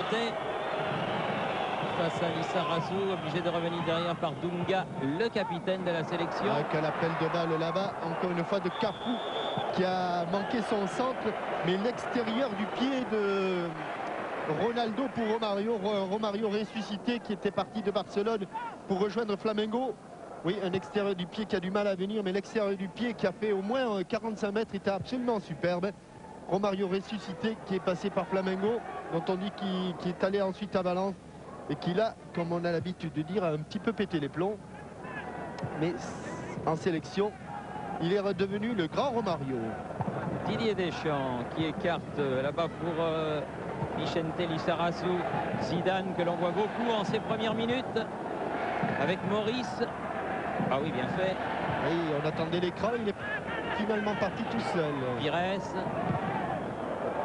côté. Face à Lissarazu, obligé de revenir derrière par Dunga, le capitaine de la sélection. Avec un appel de balle là-bas, encore une fois de Cafu qui a manqué son centre, mais l'extérieur du pied de Ronaldo pour Romario. Romario ressuscité qui était parti de Barcelone pour rejoindre Flamengo. Oui, un extérieur du pied qui a du mal à venir, mais l'extérieur du pied qui a fait au moins 45 mètres était absolument superbe. Romario ressuscité qui est passé par Flamengo, dont on dit qu'il est allé ensuite à Valence et qui là, comme on a l'habitude de dire, a un petit peu pété les plombs. Mais en sélection, il est redevenu le grand Romario. Didier Deschamps qui écarte là-bas pour Vicente Lissarazu. Zidane que l'on voit beaucoup en ses premières minutes avec Maurice. Ah oui, bien fait. Oui, on attendait l'écran, il est finalement parti tout seul. Pires.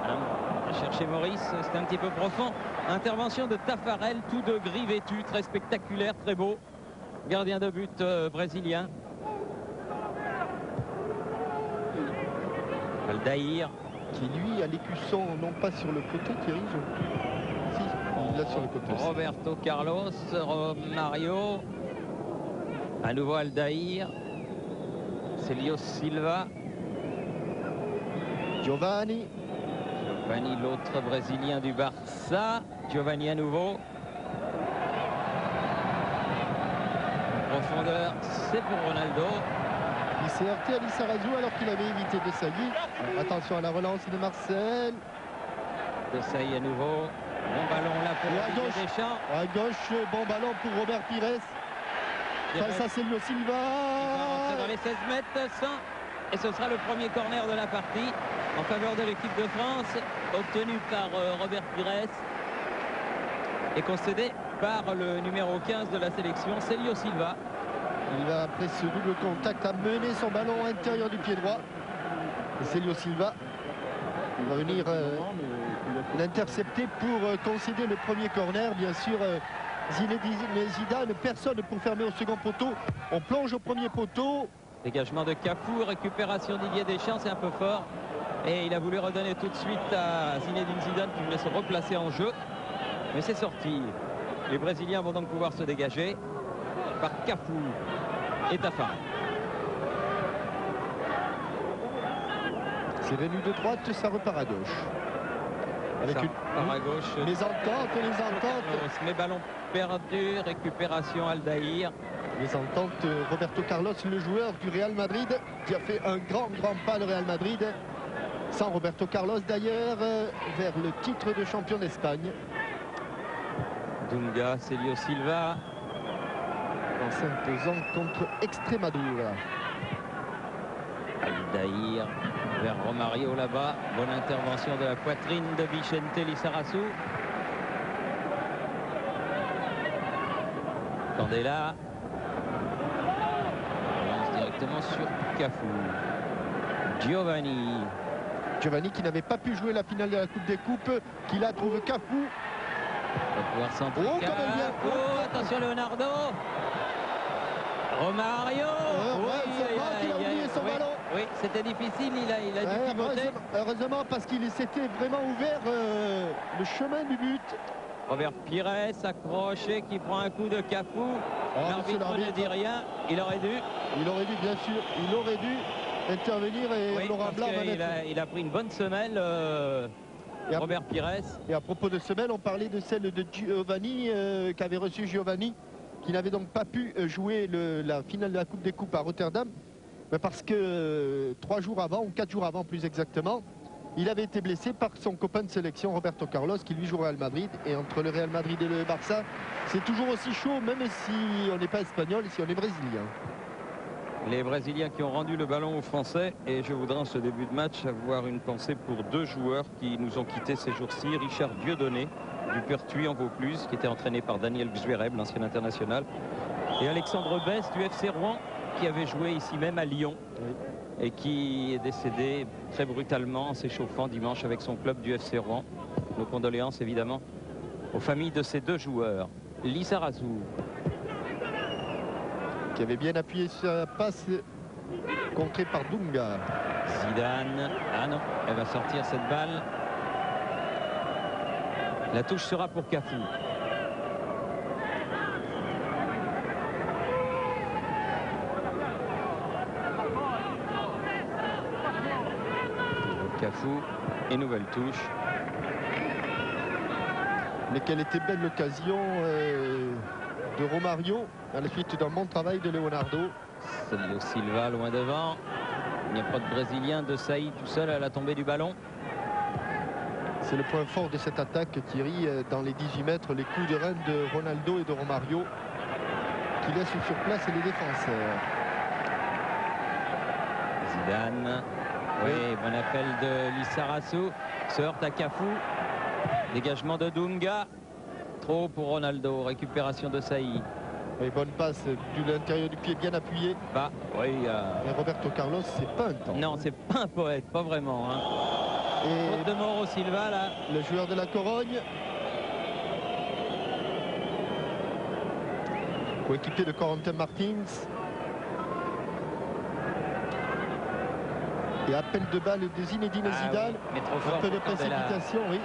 On va chercher Maurice, c'est un petit peu profond. Intervention de Tafarel, tout de gris vêtu, très spectaculaire, très beau. Gardien de but brésilien. Aldaïr. Qui lui a l'écusson, non pas sur le côté, Thierry. Si, il l'a sur le côté. Roberto Carlos, Romario. À nouveau Aldaïr. Celio Silva. Giovanni, l'autre brésilien du Barça. Giovanni à nouveau. En profondeur, c'est pour Ronaldo. il s'est heurté à Lissarazu alors qu'il avait évité de Sailly. Attention à la relance de Marcel. De Sailly à nouveau. Bon ballon là pour Didier Deschamps. À gauche, bon ballon pour Robert Pires. Face à Celio Silva. Il va rentrer dans les 16 mètres. Et ce sera le premier corner de la partie en faveur de l'équipe de France, obtenu par Robert Pires et concédé par le numéro 15 de la sélection, Celio Silva. Il va, après ce double contact, amener son ballon intérieur du pied droit. Et Celio Silva va venir l'intercepter pour concéder le premier corner. Bien sûr, Zinedine Zidane, personne pour fermer au second poteau. On plonge au premier poteau. Dégagement de Cafu, récupération Didier Deschamps, c'est un peu fort. Et il a voulu redonner tout de suite à Zinedine Zidane qui voulait se replacer en jeu. Mais c'est sorti. Les Brésiliens vont donc pouvoir se dégager par Cafu et Tafa. C'est venu de droite, ça repart à gauche. Avec une part à gauche. Les ententes. Mais ballon perdu, récupération Aldaïr. Les ententes, Roberto Carlos, le joueur du Real Madrid, qui a fait un grand pas le Real Madrid. Sans Roberto Carlos d'ailleurs, vers le titre de champion d'Espagne. Dunga, Celio Silva. En s'imposant contre Extremadura. Aldaïr vers Romario là-bas. Bonne intervention de la poitrine de Vicente Lissarazu. Candela. Directement sur Cafu. Giovanni qui n'avait pas pu jouer la finale de la Coupe des Coupes, qui là trouve Cafu. Va pouvoir centrer Cafu. Attention Leonardo. Romario. Il a oublié son ballon. Oui, c'était difficile, il a dû pivoter. Heureusement parce qu'il s'était vraiment ouvert le chemin du but. Robert Pires accroché qui prend un coup de Cafu. L'arbitre ne dit rien. Il aurait dû, bien sûr. Il aurait dû intervenir et Laurent Blanc il a pris une bonne semelle, Robert Pires. Et à propos de semelle, on parlait de celle de Giovanni, qu'avait reçu Giovanni, qui n'avait donc pas pu jouer la finale de la Coupe des Coupes à Rotterdam, mais parce que 3 jours avant, ou 4 jours avant plus exactement, il avait été blessé par son copain de sélection Roberto Carlos qui lui joue au Real Madrid. Et entre le Real Madrid et le Barça, c'est toujours aussi chaud, même si on n'est pas espagnol, si on est brésilien. Les Brésiliens qui ont rendu le ballon aux Français. Et je voudrais en ce début de match avoir une pensée pour 2 joueurs qui nous ont quittés ces jours-ci. Richard Dieudonné du Pertuis en Vaucluse, qui était entraîné par Daniel Xvereb, l'ancien international. Et Alexandre Besse du FC Rouen, qui avait joué ici même à Lyon. Oui. Et qui est décédé très brutalement en s'échauffant dimanche avec son club du FC Rouen. Nos condoléances évidemment aux familles de ces 2 joueurs. Lissarazu qui avait bien appuyé sur la passe contrée par Dunga. Zidane, ah non, elle va sortir cette balle. La touche sera pour Cafu. Cafu et nouvelle touche. Mais quelle était belle l'occasion de Romario à la suite d'un bon travail de Leonardo. Celio Silva loin devant. Il n'y a pas de Brésilien, de Saïd tout seul à la tombée du ballon. C'est le point fort de cette attaque, Thierry, dans les 18 mètres, les coups de rein de Ronaldo et de Romario qui laissent sur place les défenseurs. Zidane. Oui, bon appel de Lissarassou. Se heurte à Cafu. Dégagement de Dunga. Trop pour Ronaldo. Récupération de Saïd. Oui, bonne passe de l'intérieur du pied bien appuyé. Bah, oui. Mais Roberto Carlos, c'est pas un temps. Non, c'est pas un poète, pas vraiment. Hein. Et faute de Mauro Silva là. Le joueur de la Corogne. Coéquipier de Corentin Martins. Et appel de balle de Zinedine Zidane. Oui, un peu de précipitation, oui.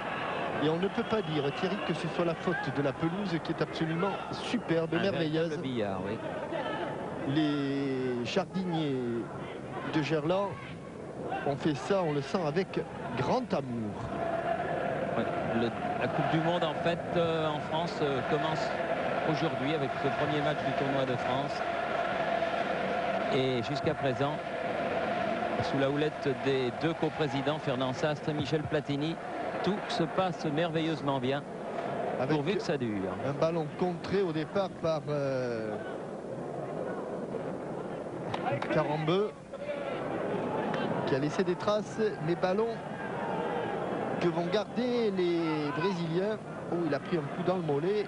Et on ne peut pas dire, Thierry, que ce soit la faute de la pelouse qui est absolument superbe, merveilleuse. Billard, oui. Les jardiniers de Gerland ont fait ça, on le sent, avec grand amour. Ouais, la Coupe du Monde, en fait, en France, commence aujourd'hui avec ce premier match du tournoi de France. Et jusqu'à présent, sous la houlette des deux coprésidents, Fernand Sastre et Michel Platini, tout se passe merveilleusement bien, avec pourvu que ça dure. Un ballon contré au départ par Carambeu, qui a laissé des traces, mais ballon que vont garder les Brésiliens. Oh, il a pris un coup dans le mollet.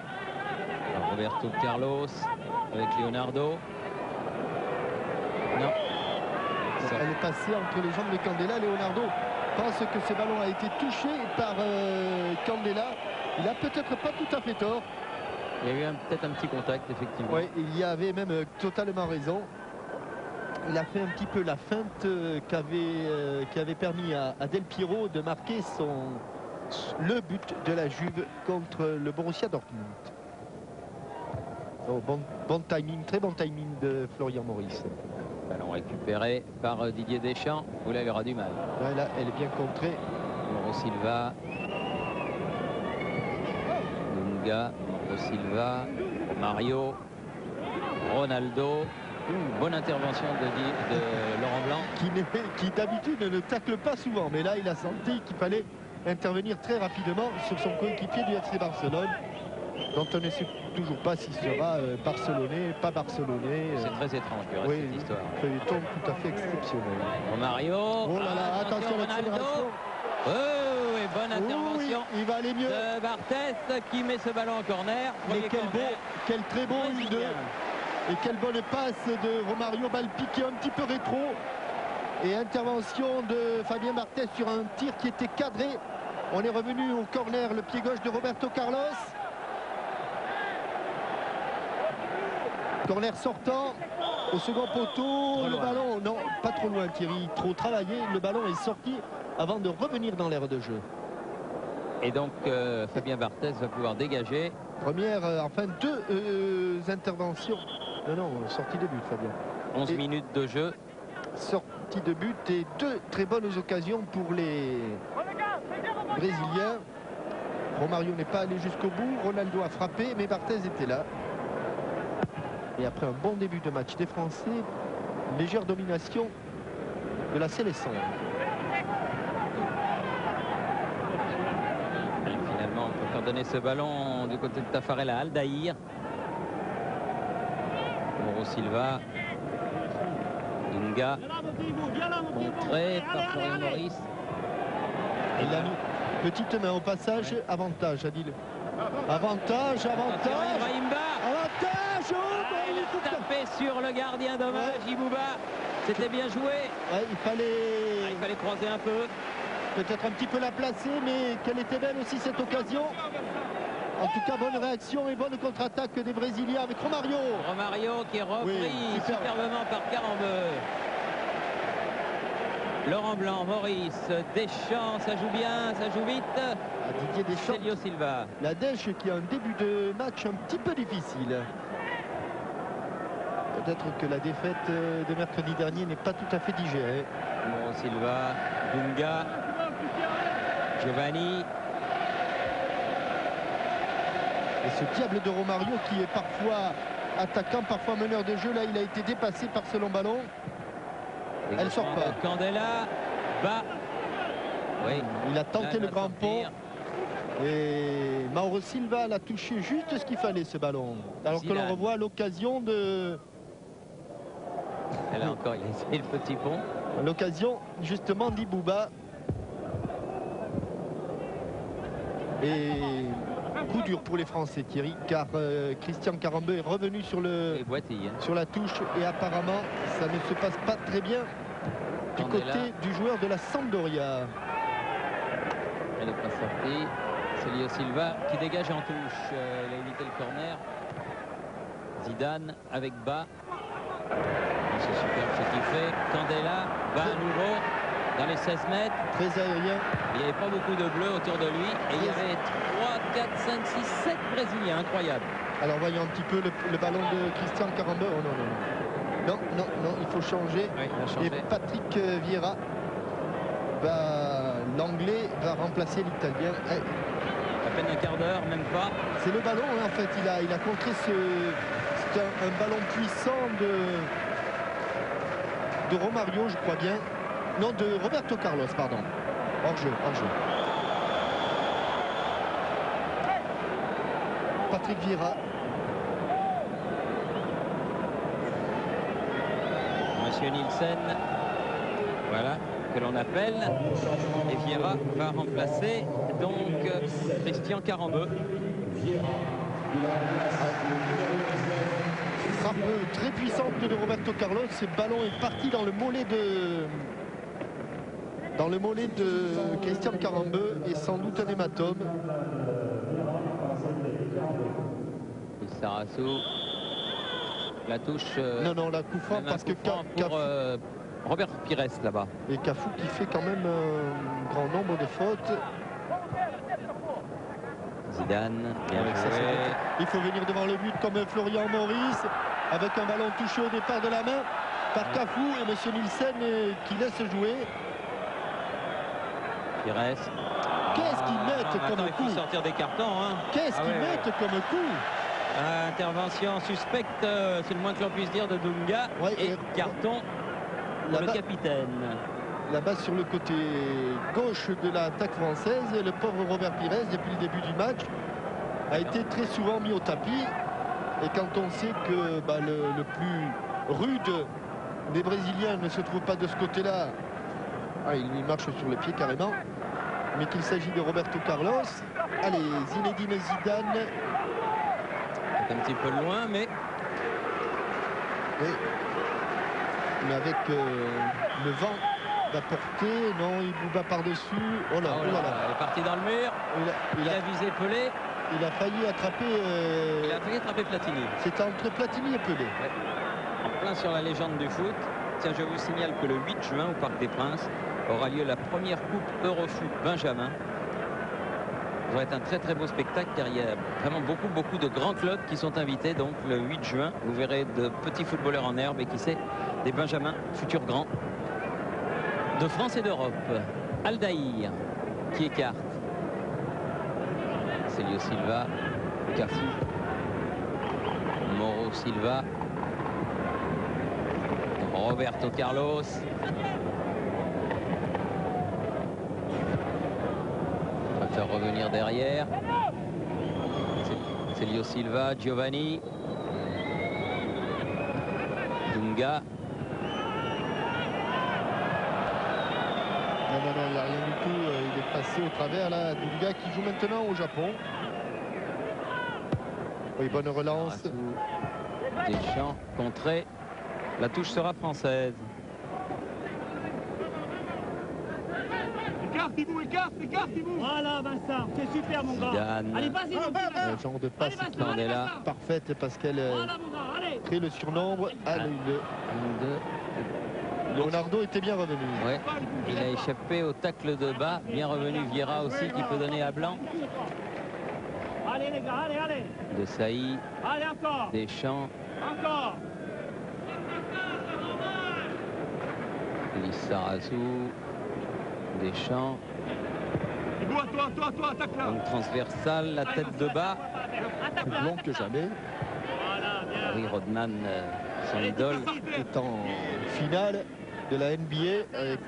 Alors, Roberto Carlos avec Leonardo. Non. Elle est passée entre les jambes de Candela. Leonardo pense que ce ballon a été touché par Candela. Il a peut-être pas tout à fait tort. Il y a eu peut-être un petit contact, effectivement. Oui, il y avait même totalement raison. Il a fait un petit peu la feinte qui avait permis à Del Piero de marquer le but de la Juve contre le Borussia Dortmund. Oh, bon timing, très bon timing de Florian Maurice. Ballon récupéré par Didier Deschamps. Oula, il aura du mal. Ouais, là, elle est bien contrée. Mauro Silva. Dunga, Mauro Silva, Mario, Ronaldo. Bonne intervention de Laurent Blanc. Qui d'habitude ne tacle pas souvent. Mais là, il a senti qu'il fallait intervenir très rapidement sur son coéquipier du FC Barcelone, dont on ne sait toujours pas s'il sera barcelonais, pas barcelonais. C'est très étrange du reste, cette histoire. Feuilleton tout à fait exceptionnel. Mario. Oh là là, attention à l'accélération. Oh, et bonne intervention. Oui, il va aller mieux. De Barthez qui met ce ballon en corner. Mais quel très beau 1-2. Et quelle bonne passe de Romario, balle piquée un petit peu rétro. Et intervention de Fabien Barthez sur un tir qui était cadré. On est revenu au corner, le pied gauche de Roberto Carlos. Corner sortant au second poteau. Le ballon, non, pas trop loin Thierry, trop travaillé. Le ballon est sorti avant de revenir dans l'aire de jeu. Et donc Fabien Barthez va pouvoir dégager. Première, enfin deux interventions. Non, sortie de but, Fabien. 11 minutes de jeu. Sortie de but et deux très bonnes occasions pour les Brésiliens. Romario n'est pas allé jusqu'au bout. Ronaldo a frappé, mais Barthez était là. Et après un bon début de match des Français, légère domination de la sélection. Finalement, on peut faire donner ce ballon du côté de Tafarel à Aldaïr. Mauro Silva. Dunga. Contré par Florian Maurice. Et là, petite main au passage, avantage, Adil. Avantage. Avantage. Il a tapé sur le gardien, dommage, Ibouba. C'était bien joué. Ouais, il fallait croiser un peu. Peut-être un petit peu la placer, mais quelle était belle aussi cette occasion. En tout cas, bonne réaction et bonne contre-attaque des Brésiliens avec Romario. Romario qui est repris superbement par Carambeu. Laurent Blanc, Maurice, Deschamps, ça joue bien, ça joue vite. Didier Deschamps, Célio Silva. la Dèche qui a un début de match un petit peu difficile. Peut-être que la défaite de mercredi dernier n'est pas tout à fait digérée. Mauro Silva, Dunga, Giovanni. Et ce diable de Romario qui est parfois attaquant, parfois meneur de jeu. Là, il a été dépassé par ce long ballon. Elle sort pas. Candela, bas. Oui. Il a tenté le grand pont. Et Mauro Silva l'a touché juste ce qu'il fallait, ce ballon. Alors que l'on revoit l'occasion de... Et là encore, il a essayé le petit pont. L'occasion, justement, d'Ibouba. Et coup dur pour les Français, Thierry, car Christian Carambeu est revenu sur la touche et apparemment ça ne se passe pas très bien du côté du joueur de la Sampdoria. Elle n'est pas sortie. Célio Silva qui dégage en touche. Il a évité le corner. Zidane avec bas. C'est super ce qu'il fait. Candela, bas à nouveau dans les 16 mètres. Très aérien. Il n'y avait pas beaucoup de bleu autour de lui. Et il y avait 3, 4, 5, 6, 7 Brésiliens. Incroyable. Alors voyons un petit peu le ballon de Christian Carambeu. Oh non, non, non. Non, non, non, il faut changer. Oui, il a changé. Et Patrick Vieira, l'anglais va remplacer l'italien. À peine un quart d'heure, même pas. C'est le ballon, hein, en fait. Il a contré c'est un ballon puissant de Romario, je crois bien. Non, de Roberto Carlos, pardon. Hors-jeu, hors-jeu. Patrick Vieira. Monsieur Nielsen, voilà, que l'on appelle. Et Vieira va remplacer donc Christian Carambeu. Frappe très puissante de Roberto Carlos. Ce ballon est parti dans le mollet de Christian Carambeu et sans doute un hématome. Et Sarasso, la touche. Non, la coup franc parce que pour Robert Pires là-bas. Et Cafou qui fait quand même un grand nombre de fautes. Zidane, bien joué. Il faut venir devant le but comme Florian Maurice avec un ballon touché au départ de la main par Cafou et Monsieur Nielsen qui laisse jouer. Pires. Qu'est-ce qu'ils mettent comme coup? Il faut sortir des cartons. Hein. Qu'est-ce qu'ils mettent comme coup? Intervention suspecte, c'est le moins que l'on puisse dire, de Dunga. Ouais, et carton pour le capitaine. Là-bas sur le côté gauche de l'attaque française, le pauvre Robert Pires, depuis le début du match, a été très souvent mis au tapis. Et quand on sait que le plus rude des Brésiliens ne se trouve pas de ce côté-là, il lui marche sur le pied carrément, mais qu'il s'agit de Roberto Carlos. Allez, Zinedine Zidane. C'est un petit peu loin, mais... Oui. Mais avec le vent va porter, non, il bouba par-dessus. Oh là, il est parti dans le mur. Il a visé Pelé. Il a failli attraper... Il a failli attraper Platini. C'était entre Platini et Pelé. Ouais. En plein sur la légende du foot. Tiens, je vous signale que le 8 juin, au Parc des Princes, aura lieu la première Coupe Eurofoot Benjamin. Ça va être un très très beau spectacle car il y a vraiment beaucoup de grands clubs qui sont invités. Donc le 8 juin, vous verrez de petits footballeurs en herbe et qui sait, des Benjamins, futurs grands, de France et d'Europe. Aldaïr qui écarte. Célio Silva, Cafou, Mauro Silva, Roberto Carlos. On va faire revenir derrière. Célio Silva, Giovanni, Dunga. Non, il n'y a rien du tout. Il est passé au travers là. Dunga qui joue maintenant au Japon. Oui, bonne relance. Deschamps, contré. La touche sera française. Écartez-vous. Voilà Vincent, c'est super mon gars. Zidane. Allez, vas-y mon gars. Le genre de passe On est là. parfaite parce qu'elle crée le surnombre. Allez, Leonardo était bien revenu. Ouais. Il a échappé au tacle de bas. Bien revenu Vieira aussi qui peut donner à Blanc. Allez les gars, allez, allez. De Sailly. Allez encore. Deschamps. Encore. Lissarazu. Deschamps. Toi, attaque là. Donc transversale, la tête de bas. Plus long que jamais. Voilà, bien. Harry Rodman, son idole. Est en finale de la NBA avec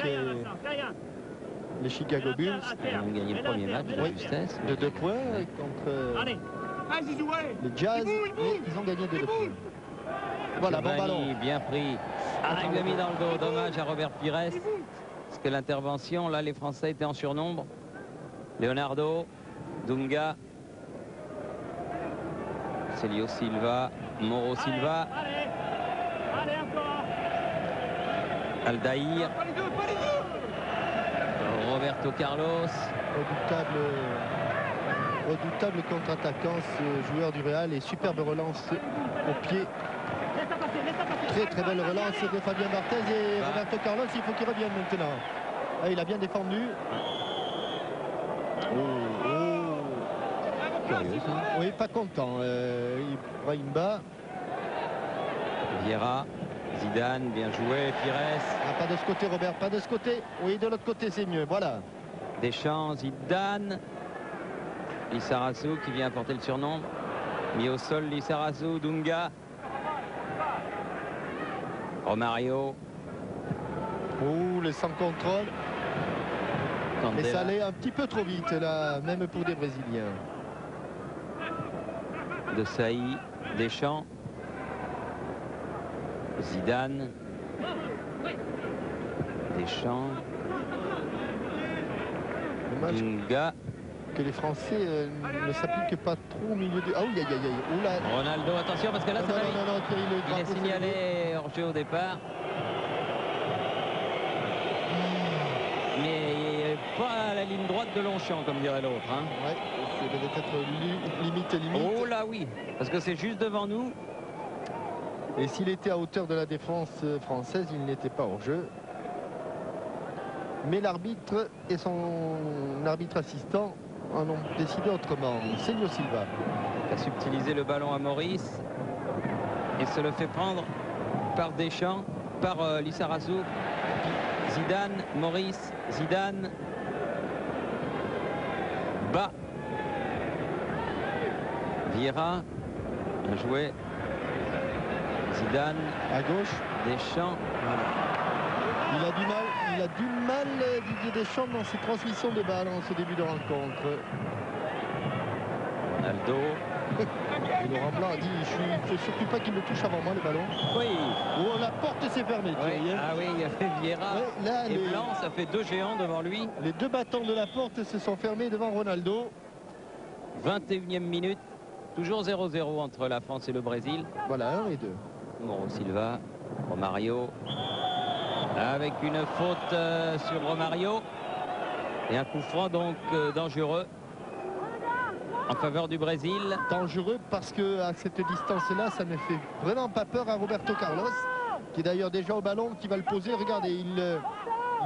les Chicago Bulls. Ils ont gagné le premier match de Oui. justesse. De 2 points contre Allez. les Jazz. Et ils ont gagné de 2 points. Voilà, bon Giovanni, ballon. bien pris. Ah, il l'a mis dans le dos. Dommage à Robert Pires. Parce que l'intervention, là, les Français étaient en surnombre. Leonardo, Dunga, Célio Silva, Mauro Silva, Allez encore. Aldaïr, Roberto Carlos. Redoutable contre-attaquant, ce joueur du Real. Et superbe relance au pied. Laisse-la passer, laisse-la passer. Très très belle relance de Fabien Barthez. Et Bah. Roberto Carlos, il faut qu'il revienne maintenant. Ah, il a bien défendu. Curieux, ça. Oui, pas content. Ibrahimba. Vieira, Zidane, bien joué, Pires, Ah, pas de ce côté, Robert, pas de ce côté. Oui, de l'autre côté, c'est mieux. Voilà. Deschamps, Zidane, Lissarazu qui vient apporter le surnombre. Mis au sol, Lissarazu, Dunga, Romario, Ouh, le sans contrôle. Mais ça Candela. allait un petit peu trop vite, là, même pour des Brésiliens. De Sailly, Deschamps, Zidane, Deschamps, Dommage Dunga, que les Français ne s'appliquent pas trop au milieu de... Ah oui, aïe, aïe, aïe. Oula. Ronaldo, attention parce que là Non, ça non, va non, vite. non, non, Thierry, le Il est drapeau s'est levé. signalé hors-jeu au départ. Mais pas à la ligne droite de Longchamp, comme dirait l'autre. Hein. Ouais, ça devait être limite. Oh là oui, parce que c'est juste devant nous. Et s'il était à hauteur de la défense française, il n'était pas hors jeu. Mais l'arbitre et son arbitre assistant en ont décidé autrement. Célio Silva. Il a subtilisé le ballon à Maurice. Et se le fait prendre par Deschamps, par Lissarazu. Zidane, Maurice, Zidane. Bas. Vieira. Bien joué. Zidane, À gauche, Deschamps. il a du mal Didier Deschamps dans ses transmissions de balles en ce début de rencontre. Ronaldo. Et Laurent Blanc a dit, il ne faut surtout pas qu'il me touche avant moi le ballon. Oui. Oh, la porte s'est fermée. Oui. Thierry, hein. Ah oui, il a fait Vieira. Ouais, là, Et Blanc, ça fait deux géants devant lui. les deux battants de la porte se sont fermés devant Ronaldo. 21e minute. Toujours 0-0 entre la France et le Brésil. Voilà, 1 et 2. Mauro Silva, Romario. Avec une faute sur Romario. Et un coup franc donc dangereux en faveur du Brésil. Dangereux parce que à cette distance-là, ça ne fait vraiment pas peur à Roberto Carlos, qui est d'ailleurs déjà au ballon, qui va le poser. Regardez, il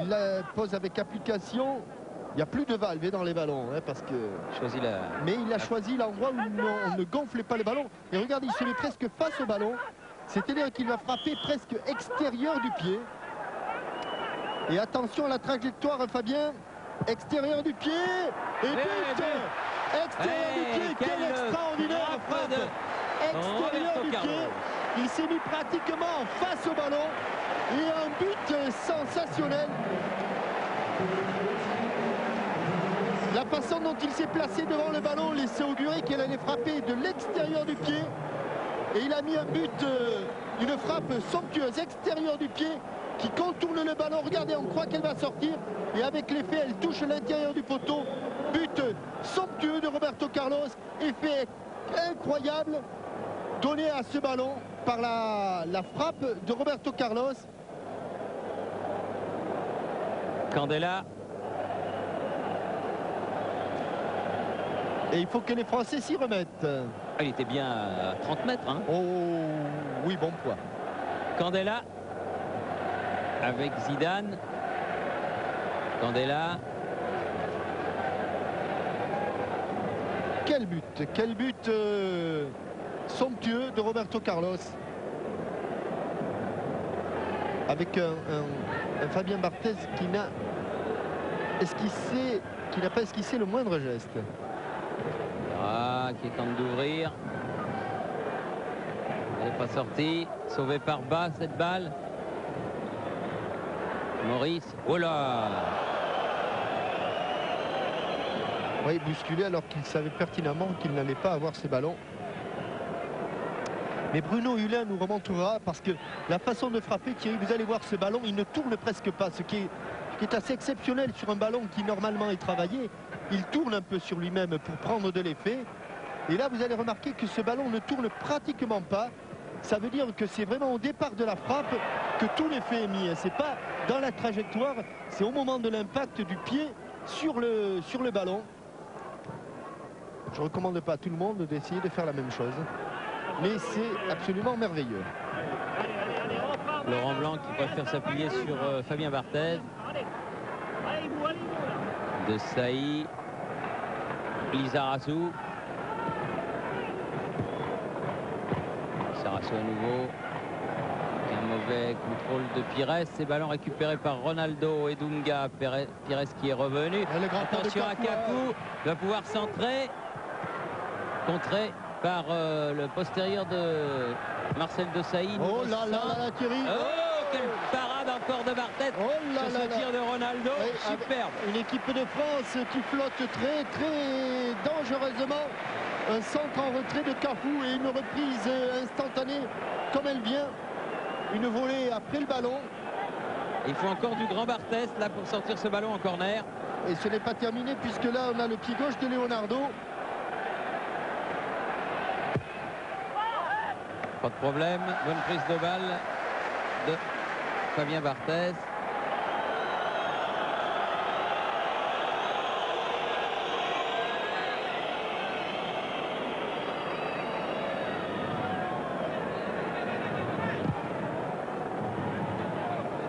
la pose avec application. Il n'y a plus de valve dans les ballons, hein, parce que... Choisit la... Mais il a choisi l'endroit où on ne gonflait pas le ballon. Et regardez, il se met presque face au ballon. C'est-à-dire qu'il va frapper presque extérieur du pied. Et attention à la trajectoire, Fabien. Extérieur du pied. Et but. Extérieur du pied. Quelle extraordinaire frappe. Extérieur Roberto du pied. Carlos. Il s'est mis pratiquement face au ballon. Et un but sensationnel. La façon dont il s'est placé devant le ballon laissait augurer qu'il allait frapper de l'extérieur du pied. Et il a mis un but, une frappe somptueuse, extérieure du pied, qui contourne le ballon. Regardez, on croit qu'elle va sortir. Et avec l'effet, elle touche l'intérieur du poteau. But somptueux de Roberto Carlos. Effet incroyable donné à ce ballon par la frappe de Roberto Carlos. Candela. Et il faut que les Français s'y remettent. Il était bien à 30 mètres. Hein. Oh, oui, bon poids. Candela. avec Zidane. Candela. Quel but somptueux de Roberto Carlos. Avec un Fabien Barthez qui n'a pas esquissé le moindre geste. Ah, qui tente d'ouvrir. Elle n'est pas sortie. Sauvé par bas cette balle. Maurice. Oh là! Oui, bousculé alors qu'il savait pertinemment qu'il n'allait pas avoir ces ballons. Mais Bruno Hulin nous remontera parce que la façon de frapper, Thierry, vous allez voir ce ballon, il ne tourne presque pas, ce qui est assez exceptionnel sur un ballon qui normalement est travaillé. Il tourne un peu sur lui-même pour prendre de l'effet. Et là, vous allez remarquer que ce ballon ne tourne pratiquement pas. Ça veut dire que c'est vraiment au départ de la frappe que tout l'effet est mis. C'est pas dans la trajectoire, c'est au moment de l'impact du pied sur le ballon. Je ne recommande pas à tout le monde d'essayer de faire la même chose. Mais c'est absolument merveilleux. Laurent Blanc qui préfère s'appuyer sur Fabien Barthez. De Sailly. Lizarazu. Lizarazu à nouveau. Un mauvais contrôle de Pires. Ces ballons récupérés par Ronaldo et Dunga. Pires qui est revenu. Attention à Cafu. Va pouvoir centrer. Contré par le postérieur de Marcel de Sailly. Oh là là là, Thierry. Oh, quelle parade encore de Barthez sur ce tir de Ronaldo. Oui, superbe. Une équipe de France qui flotte très très dangereusement. Un centre en retrait de Cafu et une reprise instantanée comme elle vient. Une volée après le ballon. Il faut encore du grand Barthez là pour sortir ce ballon en corner. Et ce n'est pas terminé puisque là on a le pied gauche de Leonardo. Pas de problème, bonne prise de balle de Fabien Barthez.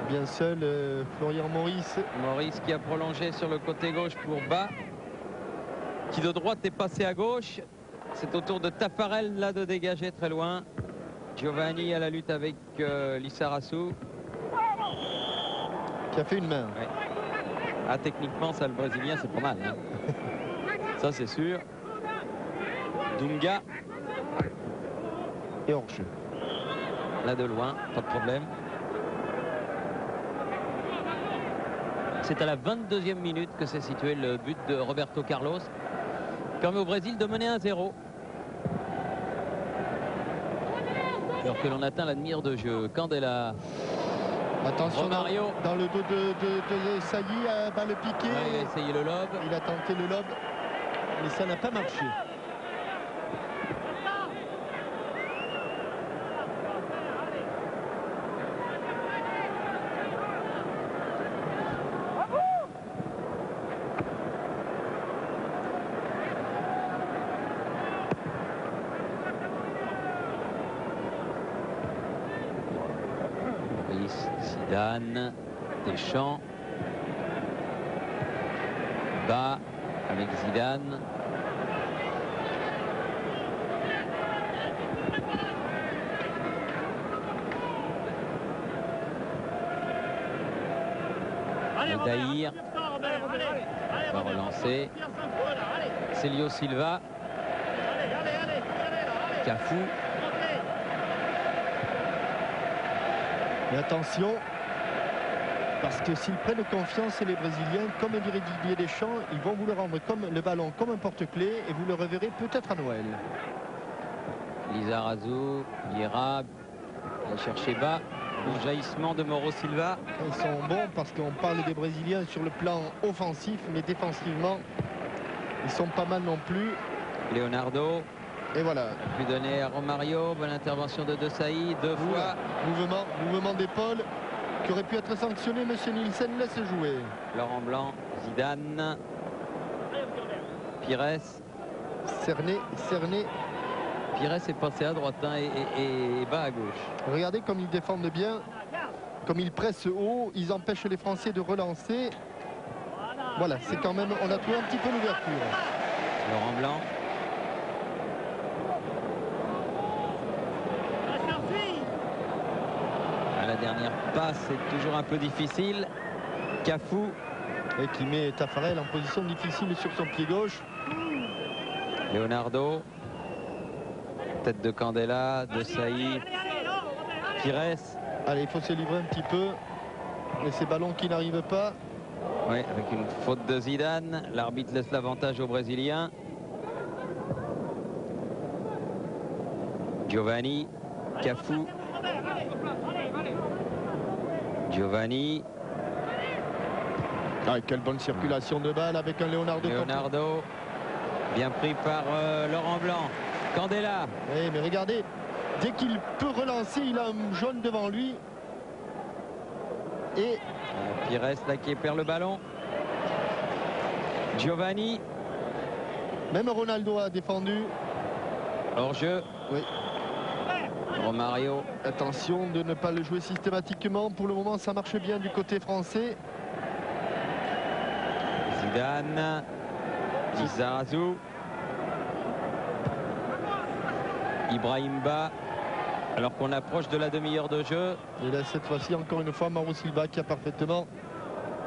Bien seul, Florian Maurice. Maurice qui a prolongé sur le côté gauche pour Bas, qui de droite est passé à gauche. C'est au tour de Taffarel là de dégager très loin. Giovanni à la lutte avec Lizarazu. Qui a fait une main. Ouais. Ah, techniquement, ça, le Brésilien, c'est pas mal. Hein. Ça, c'est sûr. Dunga. Et hors-jeu. Là de loin, pas de problème. C'est à la 22e minute que s'est situé le but de Roberto Carlos. Permet au Brésil de mener 1-0. Alors que l'on atteint la demi-heure de jeu. Candela. Attention Romario. Dans le dos de Sailly, balle piquée. Ouais, il a essayé le lob. Il a tenté le lob, mais ça n'a pas marché. Zidane, Deschamps, Bas avec Zidane. Daïr va relancer. Célio Silva. Cafu. Mais attention, parce que s'ils prennent confiance, les Brésiliens, comme dirait Didier Deschamps, ils vont vous le rendre comme le ballon, comme un porte-clés, et vous le reverrez peut-être à Noël. Lizarazu, Vieira, il a cherché Bas. Le jaillissement de Mauro Silva. Ils sont bons parce qu'on parle des Brésiliens sur le plan offensif, mais défensivement, ils sont pas mal non plus. Leonardo. Et voilà. A pu donner à Romario. Bonne intervention de Sailly. Deux fois. Mouvement d'épaule qui aurait pu être sanctionné. Monsieur Nielsen laisse jouer. Laurent Blanc, Zidane. Pires. Cerné. Pires est passé à droite hein, et Bas à gauche. Regardez comme ils défendent bien. comme ils pressent haut, ils empêchent les Français de relancer. Voilà, c'est quand même, on a trouvé un petit peu l'ouverture. Laurent Blanc. À la dernière passe, c'est toujours un peu difficile. Cafou. Et qui met Taffarel en position difficile sur son pied gauche. Leonardo. Tête de Candela, de Sailly. Pires. Allez, il faut se livrer un petit peu. Et ces ballons qui n'arrivent pas. Oui, avec une faute de Zidane. L'arbitre laisse l'avantage aux Brésiliens. Giovanni. Cafou. Giovanni. Ah, quelle bonne circulation de balle avec un Leonardo. Leonardo. Bien pris par Laurent Blanc. Candela. Oui, mais regardez, dès qu'il peut relancer, il a un jaune devant lui. Et Pires là qui perd le ballon. Giovanni. même Ronaldo a défendu. Hors-jeu. Oui. Romario. Attention de ne pas le jouer systématiquement. Pour le moment, ça marche bien du côté français. Zidane. Lizarazu. Ibrahimba. Alors qu'on approche de la demi-heure de jeu. Et là, cette fois-ci, encore une fois, Mauro Silva qui a parfaitement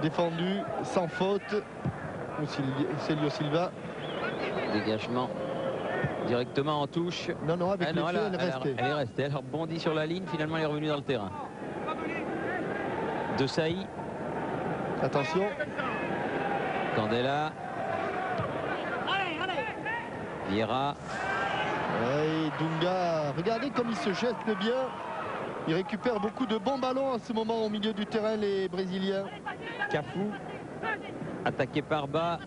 défendu, sans faute. Célio Silva. Dégagement directement en touche. Non, non, avec les pieds, elle est restée. Elle est restée. Elle rebondit sur la ligne. Finalement, elle est revenue dans le terrain. De Sailly. Attention. Candela. Vieira. Et Dunga, regardez comme il se geste bien. Il récupère beaucoup de bons ballons en ce moment au milieu du terrain, les Brésiliens. Cafou. Attaqué par bas.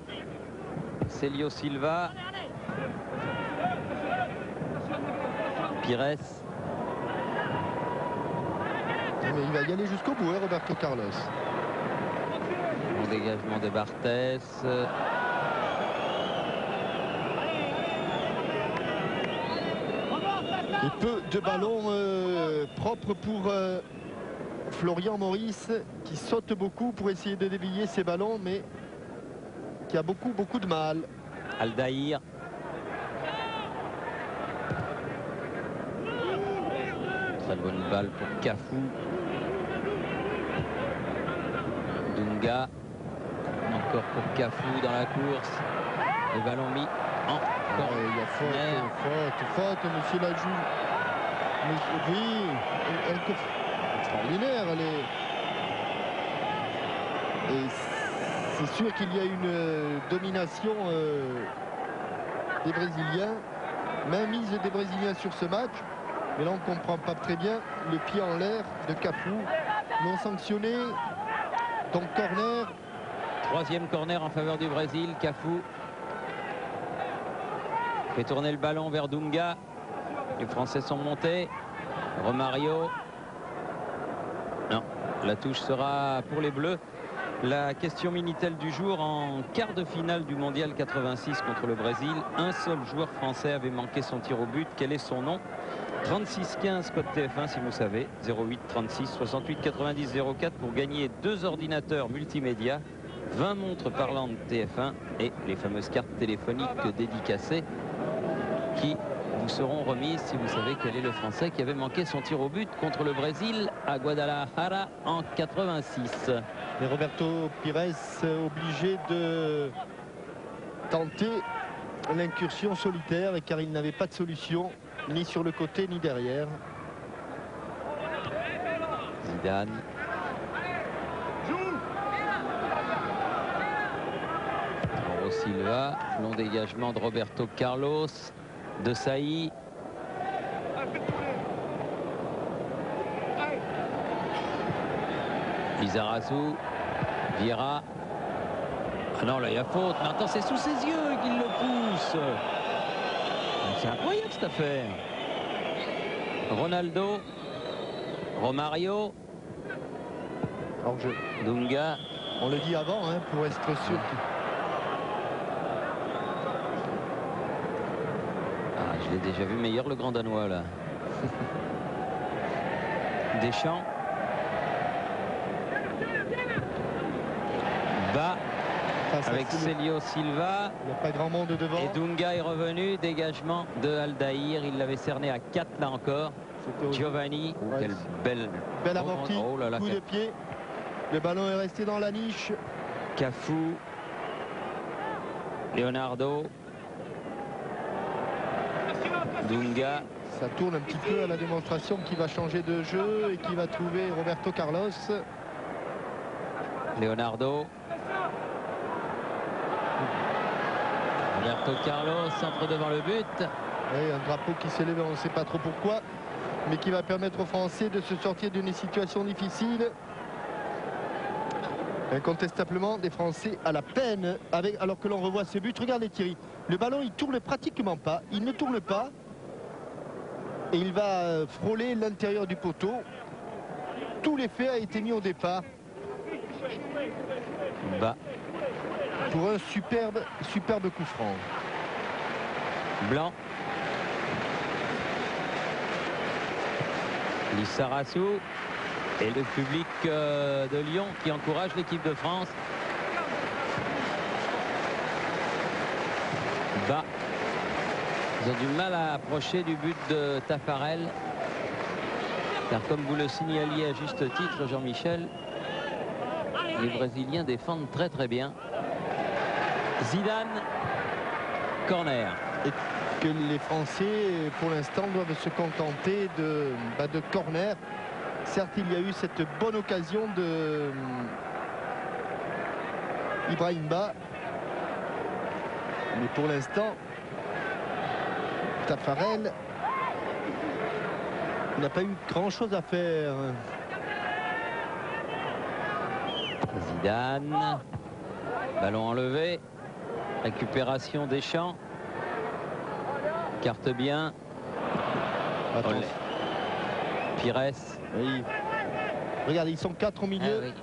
Célio Silva. Pires. Mais il va y aller jusqu'au bout, hein, Roberto Carlos. Bon dégagement de Barthès. Et peu de ballons propres pour Florian Maurice, qui saute beaucoup pour essayer de dévier ses ballons, mais qui a beaucoup de mal. Aldaïr. Très bonne balle pour Cafou. Dunga. Encore pour Cafou dans la course. Le ballon mis en Il y a faute, monsieur Lajou. Oui, extraordinaire. Et c'est sûr qu'il y a une domination des Brésiliens, mainmise des Brésiliens sur ce match. Mais là, on ne comprend pas très bien le pied en l'air de Cafou. Non sanctionné, donc corner. Troisième corner en faveur du Brésil. Cafou fait tourner le ballon vers Dunga. Les Français sont montés. Romario. Non, la touche sera pour les Bleus. La question Minitel du jour: en quart de finale du mondial 86 contre le Brésil, un seul joueur français avait manqué son tir au but. Quel est son nom? 36-15 code TF1 si vous savez. 08 36 68 90 04 pour gagner 2 ordinateurs multimédia, 20 montres parlantes TF1 et les fameuses cartes téléphoniques dédicacées qui vous seront remises si vous savez quel est le Français qui avait manqué son tir au but contre le Brésil à Guadalajara en 86. Et Roberto Pires obligé de tenter l'incursion solitaire, car il n'avait pas de solution ni sur le côté ni derrière. Zidane. Mauro Silva. Long dégagement de Roberto Carlos. De Sailly. Lizarazu. Vieira. Ah non, là il y a faute. Mais attends, c'est sous ses yeux qu'il le pousse. C'est incroyable cette affaire. Ronaldo. Romario. Hors-jeu. Dunga. On le dit avant, hein, pour être sûr. Ah, je l'ai déjà vu meilleur, le grand Danois là. Deschamps. Bas Face à avec Silva. Célio Silva. Il n'y a pas grand monde devant. Et Dunga est revenu. Dégagement de Aldaïr. Il l'avait cerné à 4 là encore. C'était au- Giovanni. Oh, Ouais, quelle belle. Belle amortie, Oh là là, coup de pied. Le ballon est resté dans la niche. Cafu. Leonardo. Dunga. Ça tourne un petit peu à la démonstration qui va changer de jeu et qui va trouver Roberto Carlos. Leonardo. Roberto Carlos entre devant le but. Et un drapeau qui s'élève, on ne sait pas trop pourquoi, mais qui va permettre aux Français de se sortir d'une situation difficile. Incontestablement, des Français à la peine, alors que l'on revoit ce but. Regardez Thierry, le ballon il tourne pratiquement pas, il ne tourne pas. Et il va frôler l'intérieur du poteau. Tout l'effet a été mis au départ Bas. pour un superbe coup franc. Blanc. Lissarazu. Et le public de Lyon qui encourage l'équipe de France. Bas. Ils ont du mal à approcher du but de Taffarel. Car comme vous le signaliez à juste titre, Jean-Michel, les Brésiliens défendent très très bien. Zidane. Corner. Et que les Français, pour l'instant, doivent se contenter de corner. Certes, il y a eu cette bonne occasion de Ibrahim Ba. Mais pour l'instant, Taffarel n'a pas eu grand-chose à faire. Zidane. Ballon enlevé. Récupération Deschamps. Carte bien. Attention. Pires. Oui. Regardez, ils sont 4 au milieu. Ah oui.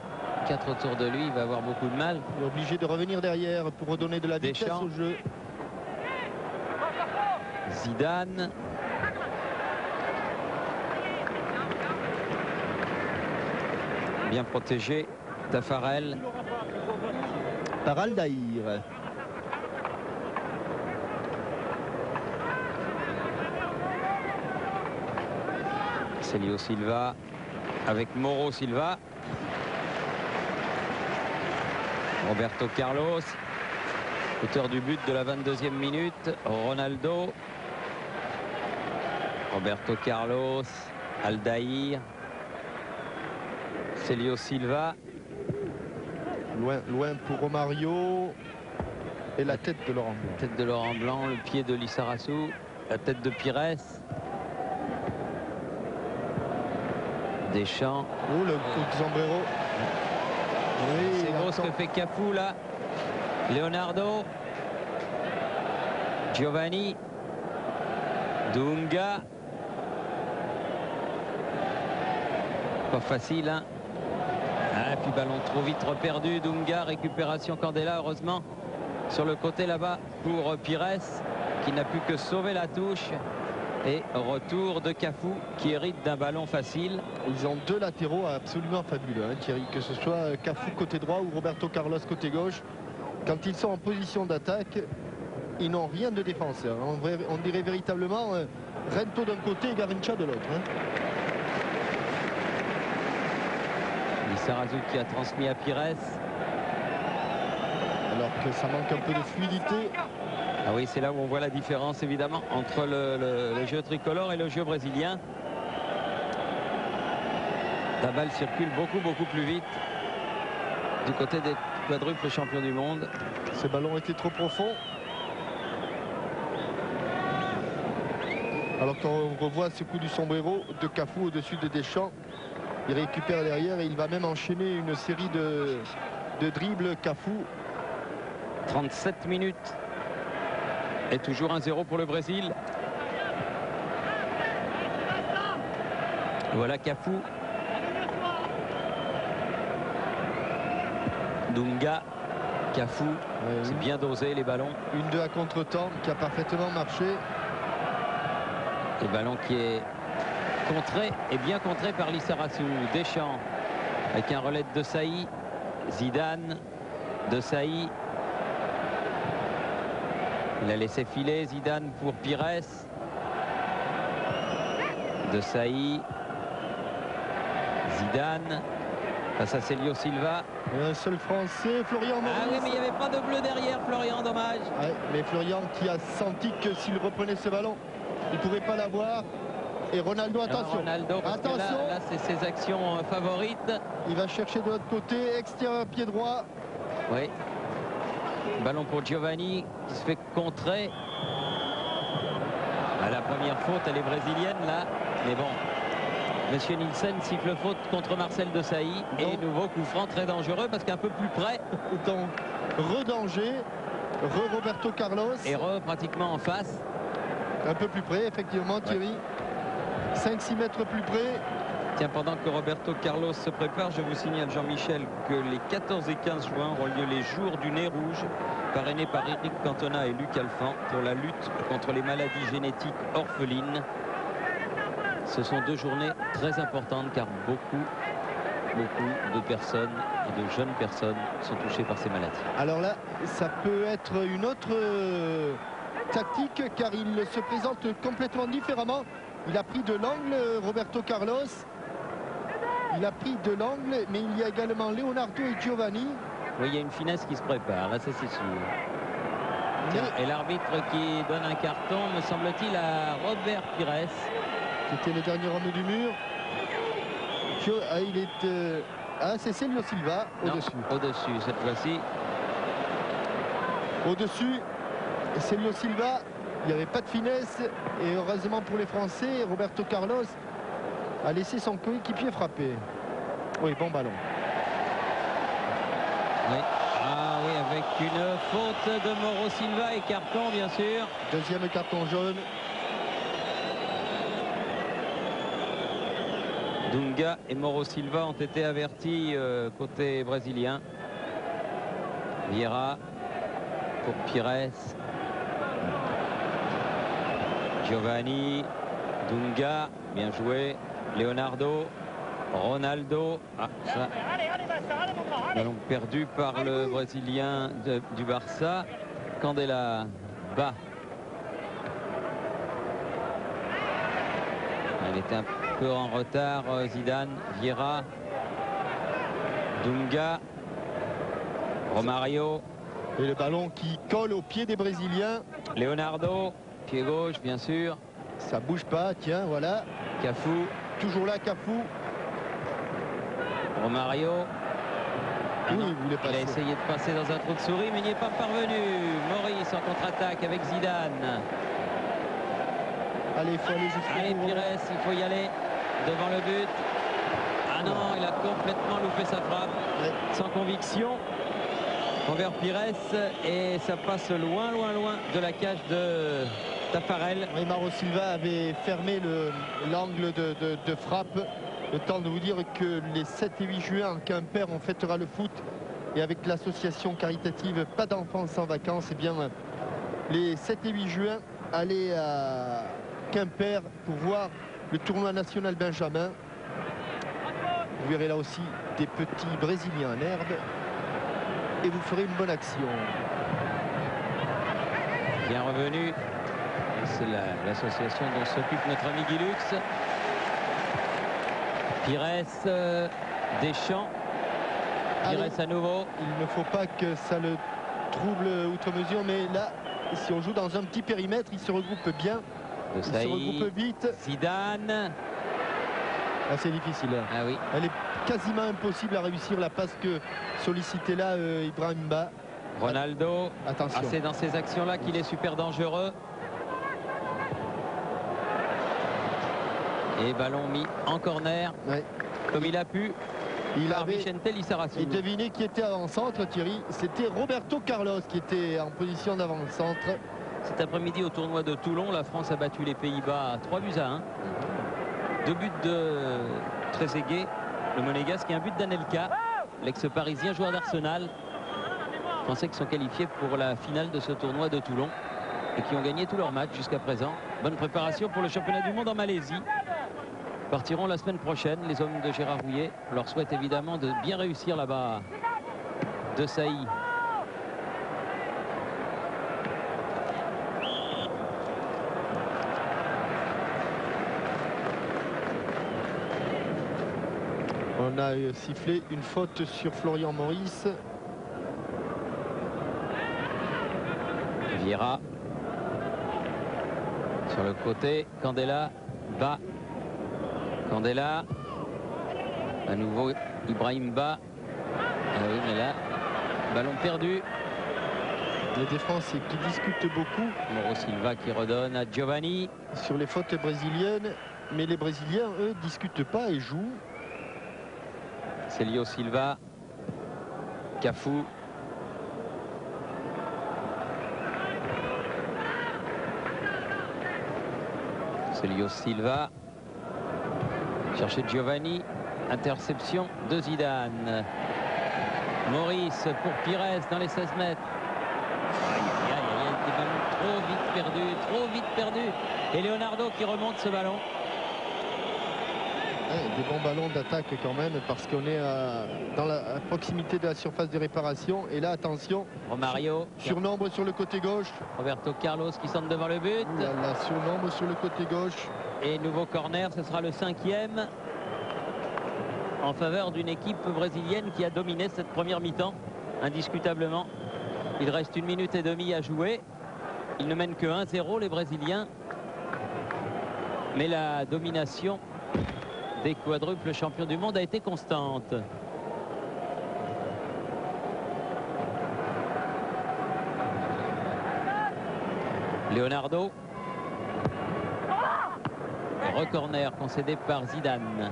4 autour de lui, il va avoir beaucoup de mal. Il est obligé de revenir derrière pour redonner de la vitesse Deschamps. au jeu. Zidane. Bien protégé. Taffarel. Par Aldaïr. Célio Silva avec Mauro Silva. Roberto Carlos, auteur du but de la 22e minute. Ronaldo. Roberto Carlos. Aldaïr. Célio Silva. Loin pour Romario. Et la tête de Laurent Blanc. Tête de Laurent Blanc, le pied de Lissarazu. La tête de Pires. Deschamps. Oh, le coup de Sombrero. Oui, C'est beau ce que attends. fait Cafu là. Leonardo. Giovanni. Dunga. Pas facile, hein. Ah, puis ballon trop vite reperdu. Dunga, récupération Candela, heureusement. Sur le côté là-bas pour Pires, qui n'a pu que sauver la touche. Et retour de Cafu, qui hérite d'un ballon facile. Ils ont deux latéraux absolument fabuleux, hein, Thierry, que ce soit Cafu côté droit ou Roberto Carlos côté gauche. Quand ils sont en position d'attaque, ils n'ont rien de défenseur. On dirait véritablement Rento d'un côté et Garrincha de l'autre. Hein. Lissarazu qui a transmis à Pires. Alors que ça manque un peu de fluidité. Ah oui, c'est là où on voit la différence évidemment entre le jeu tricolore et le jeu brésilien. La balle circule beaucoup plus vite du côté des quadruples champions du monde. Ce ballon était trop profond. Alors qu'on revoit ce coup du sombrero de Cafu au-dessus de Deschamps. Il récupère derrière et il va même enchaîner une série de dribbles Cafu. 37 minutes. Et toujours 1-0 pour le Brésil. Voilà Cafu. Dunga. Cafu. C'est bien dosé les ballons. Une 2 à contre-temps qui a parfaitement marché. Le ballon qui est contré et bien contré par Lissarazu. Deschamps. Avec un relais de Sailly. Zidane. De Sailly. Il a laissé filer Zidane pour Pires. De Sailly. Zidane. Face à Célio Silva. Et un seul Français, Florian Maurice. Ah oui, mais il n'y avait pas de bleu derrière, Florian, dommage. Ouais, mais Florian qui a senti que s'il reprenait ce ballon, il ne pourrait pas l'avoir. Et Ronaldo, attention. Ronaldo, parce que attention. là c'est ses actions favorites. Il va chercher de l'autre côté, extérieur pied droit. Oui. Ballon pour Giovanni qui se fait contrer. À la première faute, elle est brésilienne là. Mais bon, Monsieur Nielsen siffle faute contre Marcel de Sailly. Et nouveau coup franc très dangereux parce qu'un peu plus près. Donc, redanger. Roberto Carlos. Et pratiquement en face. Un peu plus près, effectivement, Thierry. 5-6 mètres plus près. Tiens, pendant que Roberto Carlos se prépare, je vous signale, Jean-Michel, que les 14 et 15 juin auront lieu les Jours du Nez Rouge, parrainés par Éric Cantona et Luc Alphand, pour la lutte contre les maladies génétiques orphelines. Ce sont 2 journées très importantes, car beaucoup de personnes et de jeunes personnes sont touchées par ces maladies. Alors là, ça peut être une autre tactique, car il se présente complètement différemment. Il a pris de l'angle, Roberto Carlos. Il a pris de l'angle, mais il y a également Leonardo et Giovanni. Oui, il y a une finesse qui se prépare, là, ça c'est sûr. Tiens, et l'arbitre qui donne un carton, me semble-t-il, à Robert Pires. Qui était le dernier homme du mur. Il est... c'est Célio Silva, au-dessus. Au-dessus, cette fois-ci. Au-dessus, Célio Silva, il n'y avait pas de finesse. Et heureusement pour les Français, Roberto Carlos a laissé son coéquipier frapper. Oui, bon ballon. Oui. Ah oui, avec une faute de Mauro Silva et carton, bien sûr. Deuxième carton jaune. Dunga et Mauro Silva ont été avertis côté brésilien. Vieira pour Pires. Giovanni. Dunga, bien joué. Leonardo. Ronaldo. Ah, ça. Ballon perdu par le Brésilien du Barça. Candela bas. Il était un peu en retard, Zidane. Vieira. Dunga. Romario. Et le ballon qui colle au pied des Brésiliens. Leonardo. Pied gauche, bien sûr. Ça bouge pas, tiens, voilà. Cafu. Toujours là, Cafu. Romario. Ah oui, non, il a essayé de passer dans un trou de souris, mais il n'y est pas parvenu. Maurice en contre-attaque avec Zidane. Allez, il faut aller jusqu'au Allez, bout. Pires, il faut y aller devant le but. Ah non, il a complètement loupé sa frappe. Ouais. Sans conviction envers Pires. Et ça passe loin de la cage de Tafarel. Oui, Mauro Silva avait fermé l'angle de frappe. Le temps de vous dire que les 7 et 8 juin en Quimper, on fêtera le foot. Et avec l'association caritative Pas d'enfants sans vacances, eh bien, les 7 et 8 juin, allez à Quimper pour voir le tournoi national Benjamin. Vous verrez là aussi des petits Brésiliens en herbe. Et vous ferez une bonne action. Bien revenu. C'est l'association dont s'occupe notre ami Guy Lux. Pires, Deschamps. Pires à nouveau. Il ne faut pas que ça le trouble outre mesure, mais là, si on joue dans un petit périmètre, il se regroupe bien. De Sailly, il se regroupe vite. Zidane. Là, c'est difficile. Ah oui. Elle est quasiment impossible à réussir la passe que sollicitait là Ibrahimba. Ronaldo. Attention. C'est dans ces actions-là qu'il est super dangereux. Et ballon mis en corner, Ouais. comme il a pu. Il par avait... Vicente Lizarazu. Et devinez qui était avant-centre, Thierry. C'était Roberto Carlos qui était en position d'avant-centre. Cet après-midi au tournoi de Toulon, la France a battu les Pays-Bas à 3-1. 2 buts de Trezeguet, le Monégasque, et un but d'Anelka, l'ex-parisien, joueur d'Arsenal. Français qui sont qualifiés pour la finale de ce tournoi de Toulon et qui ont gagné tous leurs matchs jusqu'à présent. Bonne préparation pour le championnat du monde en Malaisie. partiront la semaine prochaine, les hommes de Gérard Rouillet. On leur souhaite évidemment de bien réussir là-bas. De Sailly. On a sifflé une faute sur Florian Maurice. Vieira. Sur le côté, Candela bas. Candela. À nouveau, Ibrahim bas. Ah oui, mais là, ballon perdu. Les défenses qui discutent beaucoup. Mauro Silva qui redonne à Giovanni. Sur les fautes brésiliennes. Mais les Brésiliens, eux, discutent pas et jouent. Célio Silva. Cafu. Célio Silva. Chercher Giovanni. Interception de Zidane. Maurice pour Pires dans les 16 mètres. Aïe, aïe, aïe, des ballons trop vite perdus. Et Leonardo qui remonte ce ballon. Des bons ballons d'attaque quand même, parce qu'on est dans la proximité de la surface de réparation. Et là, attention, Romario. surnombre sur le côté gauche. Roberto Carlos qui centre devant le but. La surnombre sur le côté gauche. Et nouveau corner, ce sera le 5e. En faveur d'une équipe brésilienne qui a dominé cette première mi-temps, indiscutablement. Il reste 1 minute et demie à jouer. Ils ne mènent que 1-0 les Brésiliens. Mais la domination des quadruples champions du monde a été constante. Leonardo. Re-corner concédé par Zidane.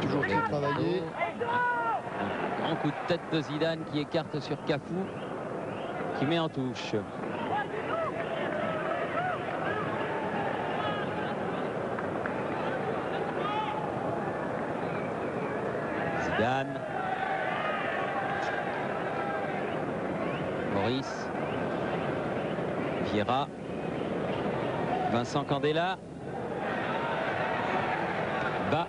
Toujours très travaillé. Un grand coup de tête de Zidane qui écarte sur Cafu, qui met en touche. Zidane. Maurice. Vieira. Vincent Candela. Bas.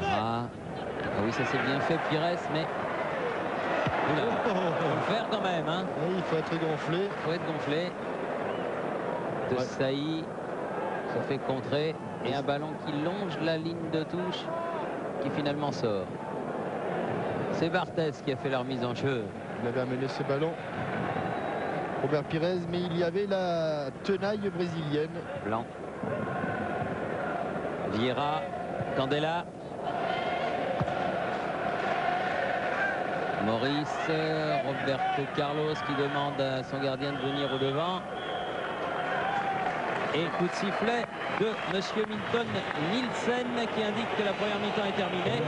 Ah oui, ça s'est bien fait, Pires, mais oula, faut le faire quand même, hein. Oui, il faut être gonflé. Il faut être gonflé. De Sailly se fait contrer et un ballon qui longe la ligne de touche qui finalement sort. C'est Barthez qui a fait la remise en jeu. Il avait amené ce ballon, Robert Pires, mais il y avait la tenaille brésilienne. Blanc. Vieira. Candela. Maurice. Roberto Carlos qui demande à son gardien de venir au devant. Et coup de sifflet de monsieur Milton Nielsen qui indique que la première mi-temps est terminée.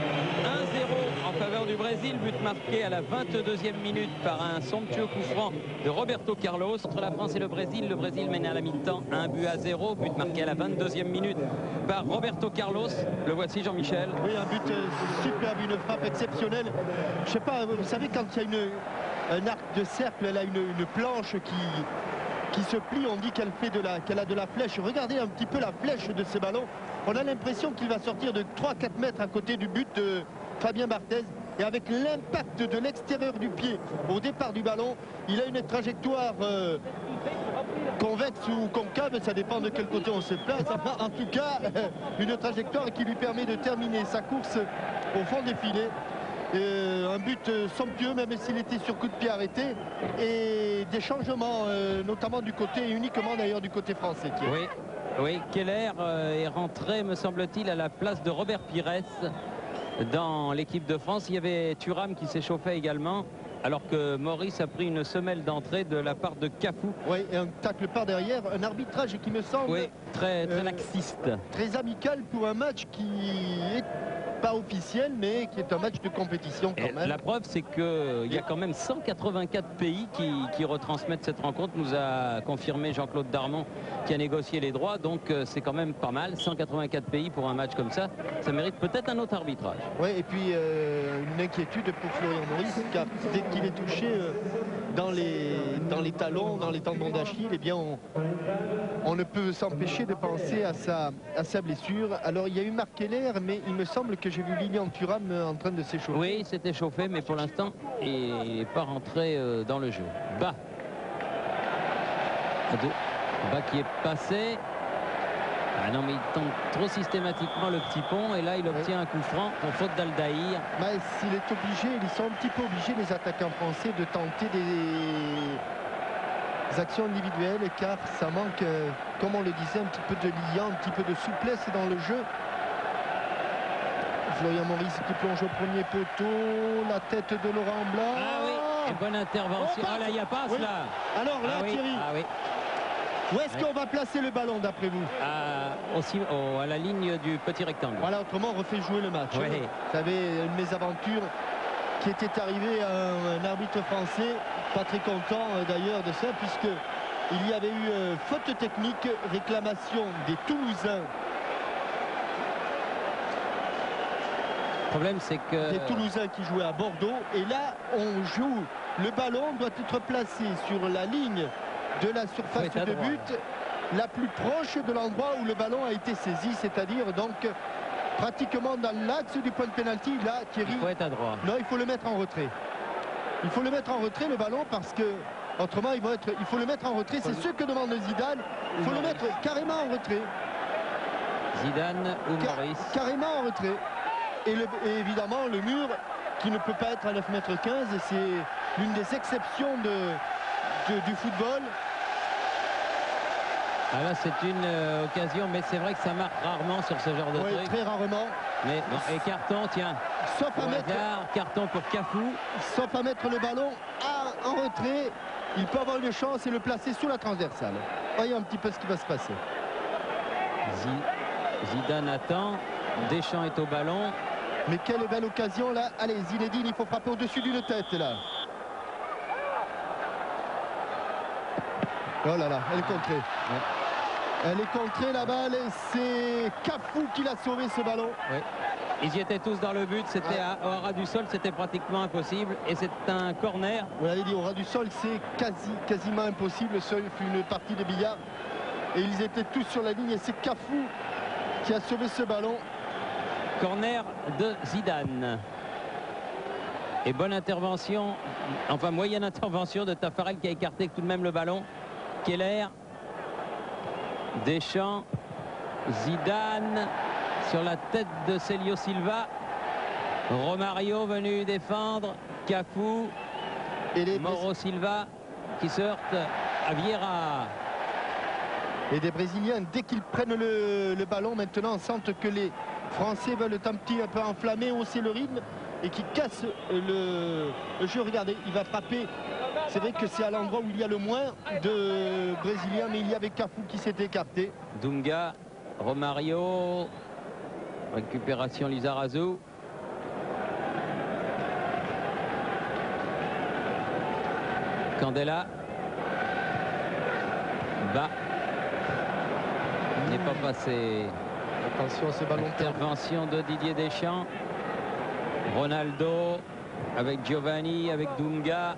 1-0 en faveur du Brésil, but marqué à la 22e minute par un somptueux coup franc de Roberto Carlos. Entre la France et le Brésil mène à la mi-temps 1-0, but marqué à la 22e minute par Roberto Carlos. Le voici, Jean-Michel. Oui, un but superbe, une frappe exceptionnelle. Je sais pas, vous savez, quand il y a un arc de cercle, elle a une planche qui se plie, on dit qu'elle a de la flèche. Regardez un petit peu la flèche de ce ballon. On a l'impression qu'il va sortir de 3-4 mètres à côté du but de Fabien Barthez. Et avec l'impact de l'extérieur du pied au départ du ballon, il a une trajectoire convexe ou concave, ça dépend de quel côté on se place. En tout cas, une trajectoire qui lui permet de terminer sa course au fond des filets. Un but somptueux, même s'il était sur coup de pied arrêté, et des changements notamment du côté, uniquement d'ailleurs du côté français. Oui, Keller est rentré, me semble-t-il, à la place de Robert Pires dans l'équipe de France. Il y avait Thuram qui s'échauffait également, alors que Maurice a pris une semelle d'entrée de la part de Cafu. Oui, et un tacle par derrière, un arbitrage qui me semble très laxiste. Très amical pour un match qui est pas officiel, mais qui est un match de compétition quand même. La preuve, c'est qu'il y a quand même 184 pays qui retransmettent cette rencontre, nous a confirmé Jean-Claude Darmon, qui a négocié les droits. Donc c'est quand même pas mal, 184 pays pour un match comme ça. Ça mérite peut-être un autre arbitrage. Oui, et puis une inquiétude pour Florian Maurice, car dès qu'il est touché dans les talons, dans les tendons d'Achille, eh bien on ne peut s'empêcher de penser à sa blessure. Alors il y a eu Marc Keller, mais il me semble que j'ai vu Lilian Thuram en train de s'échauffer. Oui, il s'est échauffé, mais pour l'instant, il n'est pas rentré dans le jeu. Bas qui est passé. Ah non, mais il tente trop systématiquement le petit pont, et là il obtient un coup franc pour faute d'Aldaïr. Mais s'il est obligé, ils sont un petit peu obligés, les attaquants français, de tenter des actions individuelles, car ça manque, comme on le disait, un petit peu de liant, un petit peu de souplesse dans le jeu. Florian Maurice qui plonge au premier poteau, la tête de Laurent Blanc. Ah oui, et bonne intervention. Ah là, il y a passe là. Alors là, Thierry, où est-ce qu'on va placer le ballon d'après vous? Aussi à la ligne du petit rectangle. Voilà, autrement on refait jouer le match. Oui. Vous savez, une mésaventure qui était arrivée à un arbitre français, pas très content d'ailleurs de ça, puisque il y avait eu faute technique, réclamation des Toulousains. Le problème, c'est que des Toulousains qui jouaient à Bordeaux, et là on joue, le ballon doit être placé sur la ligne de la surface de but la plus proche de l'endroit où le ballon a été saisi, c'est-à-dire donc pratiquement dans l'axe du point de pénalty. Là, Thierry, il faut être à droite. Non, il faut le mettre en retrait. Il faut le mettre en retrait, le ballon, parce que autrement il faut le mettre en retrait. C'est ce que demande Zidane. Il faut le mettre carrément en retrait. Zidane ou Maurice. Carrément en retrait. Et évidemment le mur qui ne peut pas être à 9,15 m, c'est l'une des exceptions du football. Ah là, c'est une occasion, mais c'est vrai que ça marque rarement sur ce genre de truc. Très rarement. Mais bon, et carton, tiens. Sauf à mettre carton pour Cafou. Sauf à mettre le ballon en retrait. Il peut avoir une chance et le placer sous la transversale. Voyons un petit peu ce qui va se passer. Zidane attend. Deschamps est au ballon. Mais quelle belle occasion là. Allez, Zinedine, il faut frapper au-dessus d'une tête là. Oh là là, elle est contrée. Ouais. Elle est contrée, la balle, et c'est Cafou qui l'a sauvé ce ballon. Ouais. Ils y étaient tous dans le but, c'était au ras du sol, c'était pratiquement impossible, et c'est un corner. Vous l'avez dit, au ras du sol, c'est quasiment impossible, ce fut une partie de billard. Et ils étaient tous sur la ligne, et c'est Cafou qui a sauvé ce ballon. Corner de Zidane. Et bonne intervention, enfin moyenne intervention de Taffarel qui a écarté tout de même le ballon. Keller, Deschamps, Zidane sur la tête de Célio Silva. Romario venu défendre, Cafou, et Mauro Silva qui se heurte à Vieira. Et des Brésiliens, dès qu'ils prennent le ballon maintenant, sentent que les Français veulent un peu enflammer, hausser le rythme, et qui cassent le jeu. Regardez, il va frapper. C'est vrai que c'est à l'endroit où il y a le moins de Brésiliens, mais il y avait Cafou qui s'est écarté. Dunga, Romario, récupération Lizarazu. Candela. Bas. N'est pas passé. Attention à ce ballon. Intervention de Didier Deschamps. Ronaldo avec Giovanni, avec Dunga.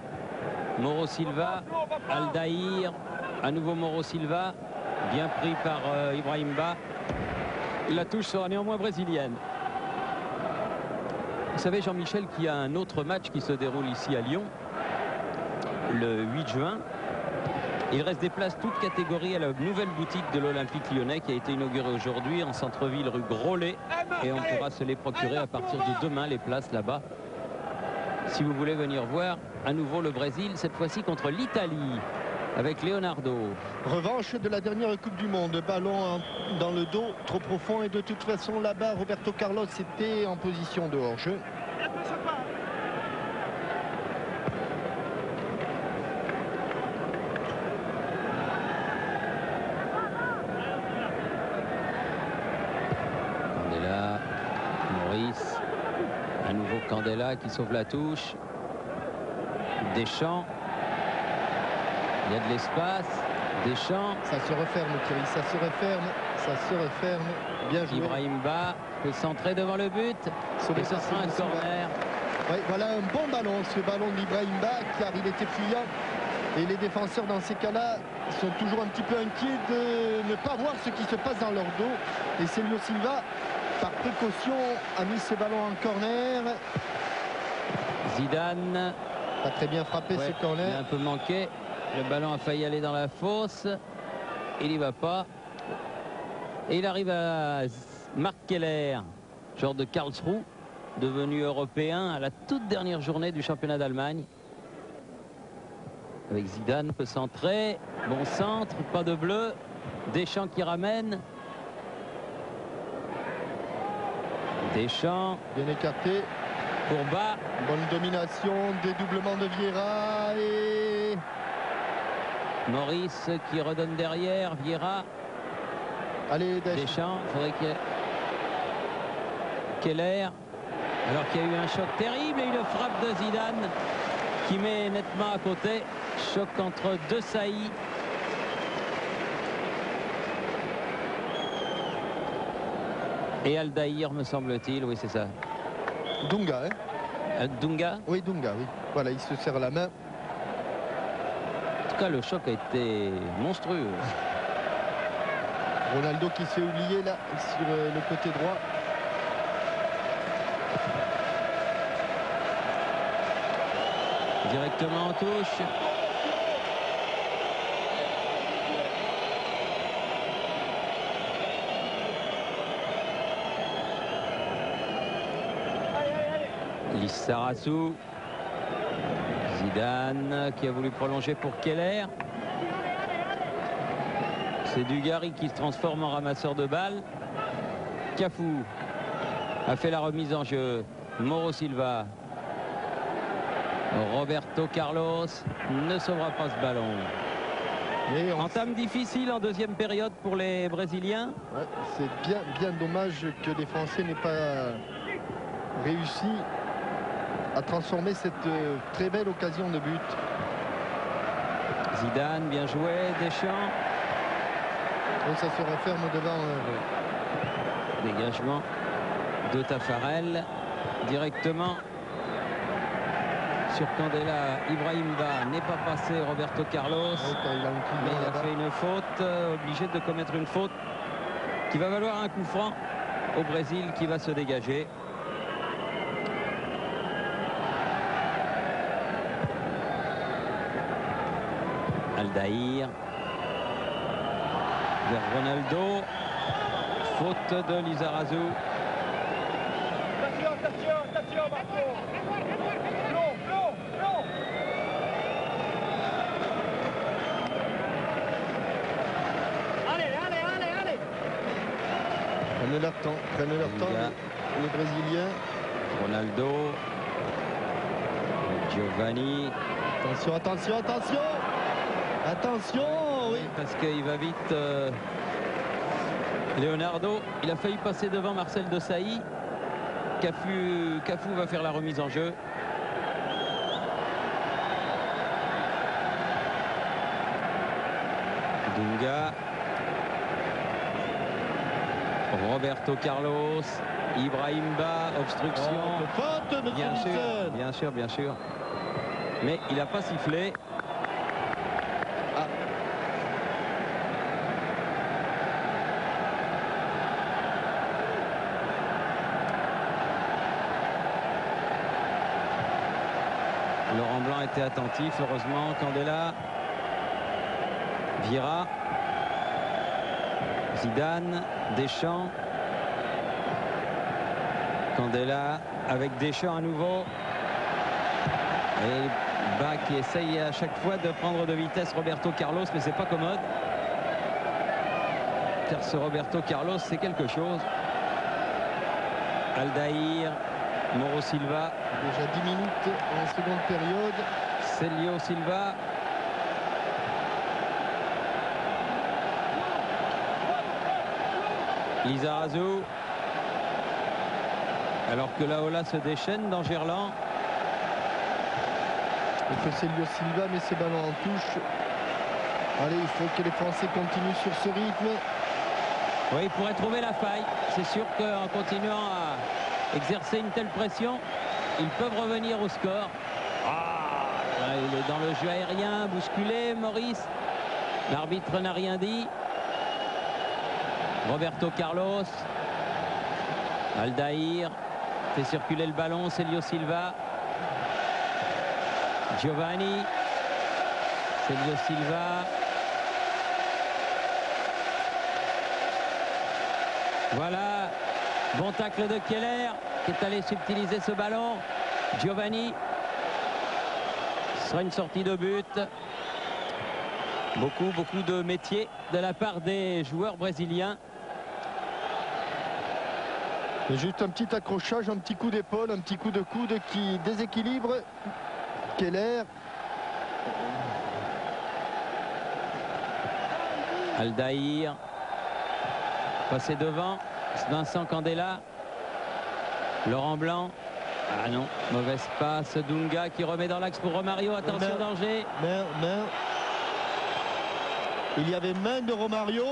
Mauro Silva, Aldaïr, à nouveau Mauro Silva, bien pris par Ibrahim Ba. La touche sera néanmoins brésilienne. Vous savez, Jean-Michel, qu'il y a un autre match qui se déroule ici à Lyon, le 8 juin. Il reste des places toutes catégories à la nouvelle boutique de l'Olympique lyonnais qui a été inaugurée aujourd'hui en centre-ville rue Grolet. Et on pourra se les procurer à partir de demain, les places là-bas. Si vous voulez venir voir à nouveau le Brésil, cette fois-ci contre l'Italie, avec Leonardo. Revanche de la dernière Coupe du Monde. Ballon dans le dos, trop profond. Et de toute façon, là-bas, Roberto Carlos était en position de hors-jeu. On est là, Maurice. Candela qui sauve la touche. Deschamps. Il y a de l'espace. Deschamps. Ça se referme, Thierry, ça se referme. Ça se referme. Bien joué. Ibrahimba peut centrer devant le but. Sauvé Et ce par sera un Silva. corner. Ouais, voilà un bon ballon, ce ballon d'Ibrahimba, car il était fuyant. Et les défenseurs, dans ces cas-là, sont toujours un petit peu inquiets de ne pas voir ce qui se passe dans leur dos. Et Célio Silva, par précaution, a mis ce ballon en corner. Zidane. Pas très bien frappé Ouais, ce il a corner. un peu manqué. Le ballon a failli aller dans la fosse. Il n'y va pas. Et il arrive à Marc Keller, joueur de Karlsruhe, devenu européen à la toute dernière journée du championnat d'Allemagne. Avec Zidane, peut centrer. Bon centre, pas de bleu. Deschamps qui ramène. Deschamps Bien écarté. pour bas. Bonne domination, dédoublement de Vieira et Maurice qui redonne derrière. Vieira. allez Deschamps, faudrait qu'il y ait Keller, alors qu'il y a eu un choc terrible et une frappe de Zidane qui met nettement à côté. Choc entre deux saillies. Et Aldaïr, me semble-t-il, oui c'est ça. Dunga, hein. Dunga. Oui, Dunga, oui. Voilà, il se serre la main. En tout cas, le choc a été monstrueux. Ronaldo qui se fait oublier là sur le côté droit. Directement en touche. Lissarazu. Zidane qui a voulu prolonger pour Keller. C'est Dugarry qui se transforme en ramasseur de balles. Cafu a fait la remise en jeu. Mauro Silva. Roberto Carlos ne sauvera pas ce ballon. Et Entame difficile en deuxième période pour les Brésiliens. ouais, c'est bien dommage que les Français n'aient pas réussi à transformer cette très belle occasion de but. Zidane, bien joué. Deschamps. Et ça se referme devant. Dégagement de Tafarel. Directement sur Candela. Ibrahimba n'est pas passé. Roberto Carlos. Quand il a un coup Mais il a là-bas. fait une faute. Obligé de commettre une faute qui va valoir un coup franc au Brésil qui va se dégager. Aldaïr vers Ronaldo. Faute de Lizarazu. Attention, Marco. Long. Allez. Prennent leur temps, les Brésiliens. Ronaldo. Giovanni. Attention, oui. Parce qu'il va vite. Leonardo, il a failli passer devant Marcel Desailly. Cafu va faire la remise en jeu. Dunga. Roberto Carlos. Ibrahimba, obstruction. Faute de Bien sûr. Mais il n'a pas sifflé. Laurent Blanc était attentif, heureusement. Candela. Vieira. Zidane. Deschamps. Candela avec Deschamps à nouveau. Et Bas qui essaye à chaque fois de prendre de vitesse Roberto Carlos, mais c'est pas commode. Car ce Roberto Carlos, c'est quelque chose. Aldaïr. Mauro Silva. Déjà 10 minutes en seconde période. Célio Silva. Lizarazu. Alors que la Ola se déchaîne dans Gerland. Il fait Célio Silva, mais ses ballons en touche. Allez, il faut que les Français continuent sur ce rythme. Oui, il pourrait trouver la faille. C'est sûr qu'en continuant à exercer une telle pression, ils peuvent revenir au score. Il est dans le jeu aérien, bousculé, Maurice. L'arbitre n'a rien dit. Roberto Carlos. Aldaïr fait circuler le ballon, Célio Silva. Giovanni. Célio Silva. Voilà, bon tacle de Keller qui est allé subtiliser ce ballon. Giovanni. Ce sera une sortie de but. Beaucoup de métier de la part des joueurs brésiliens. Et juste un petit accrochage, un petit coup d'épaule, un petit coup de coude qui déséquilibre Keller. Aldaïr. Passé devant. Vincent Candela. Laurent Blanc. Ah non, mauvaise passe. Dunga qui remet dans l'axe pour Romario. Attention, danger. Main. Il y avait main de Romario.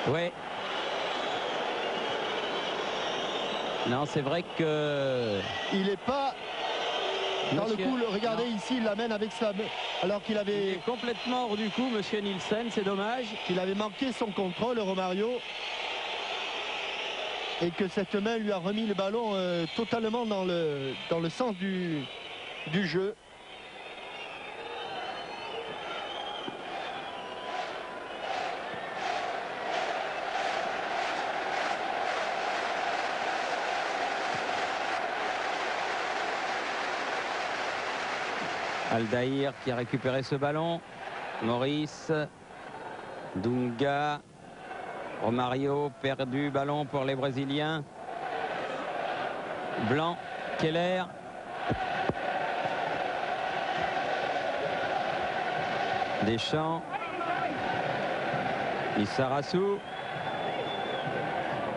Oui. Non, c'est vrai que... Il n'est pas dans le coup. Regardez ici, il l'amène avec sa main. Alors qu'il avait... Il est complètement hors du coup, monsieur Nielsen, c'est dommage. Qu'il avait manqué son contrôle, Romario. Et que cette main lui a remis le ballon totalement dans le sens du jeu. Aldaïr qui a récupéré ce ballon. Maurice. Dunga. Romario perdu, ballon pour les Brésiliens. Blanc, Keller. Deschamps. Lissarazu.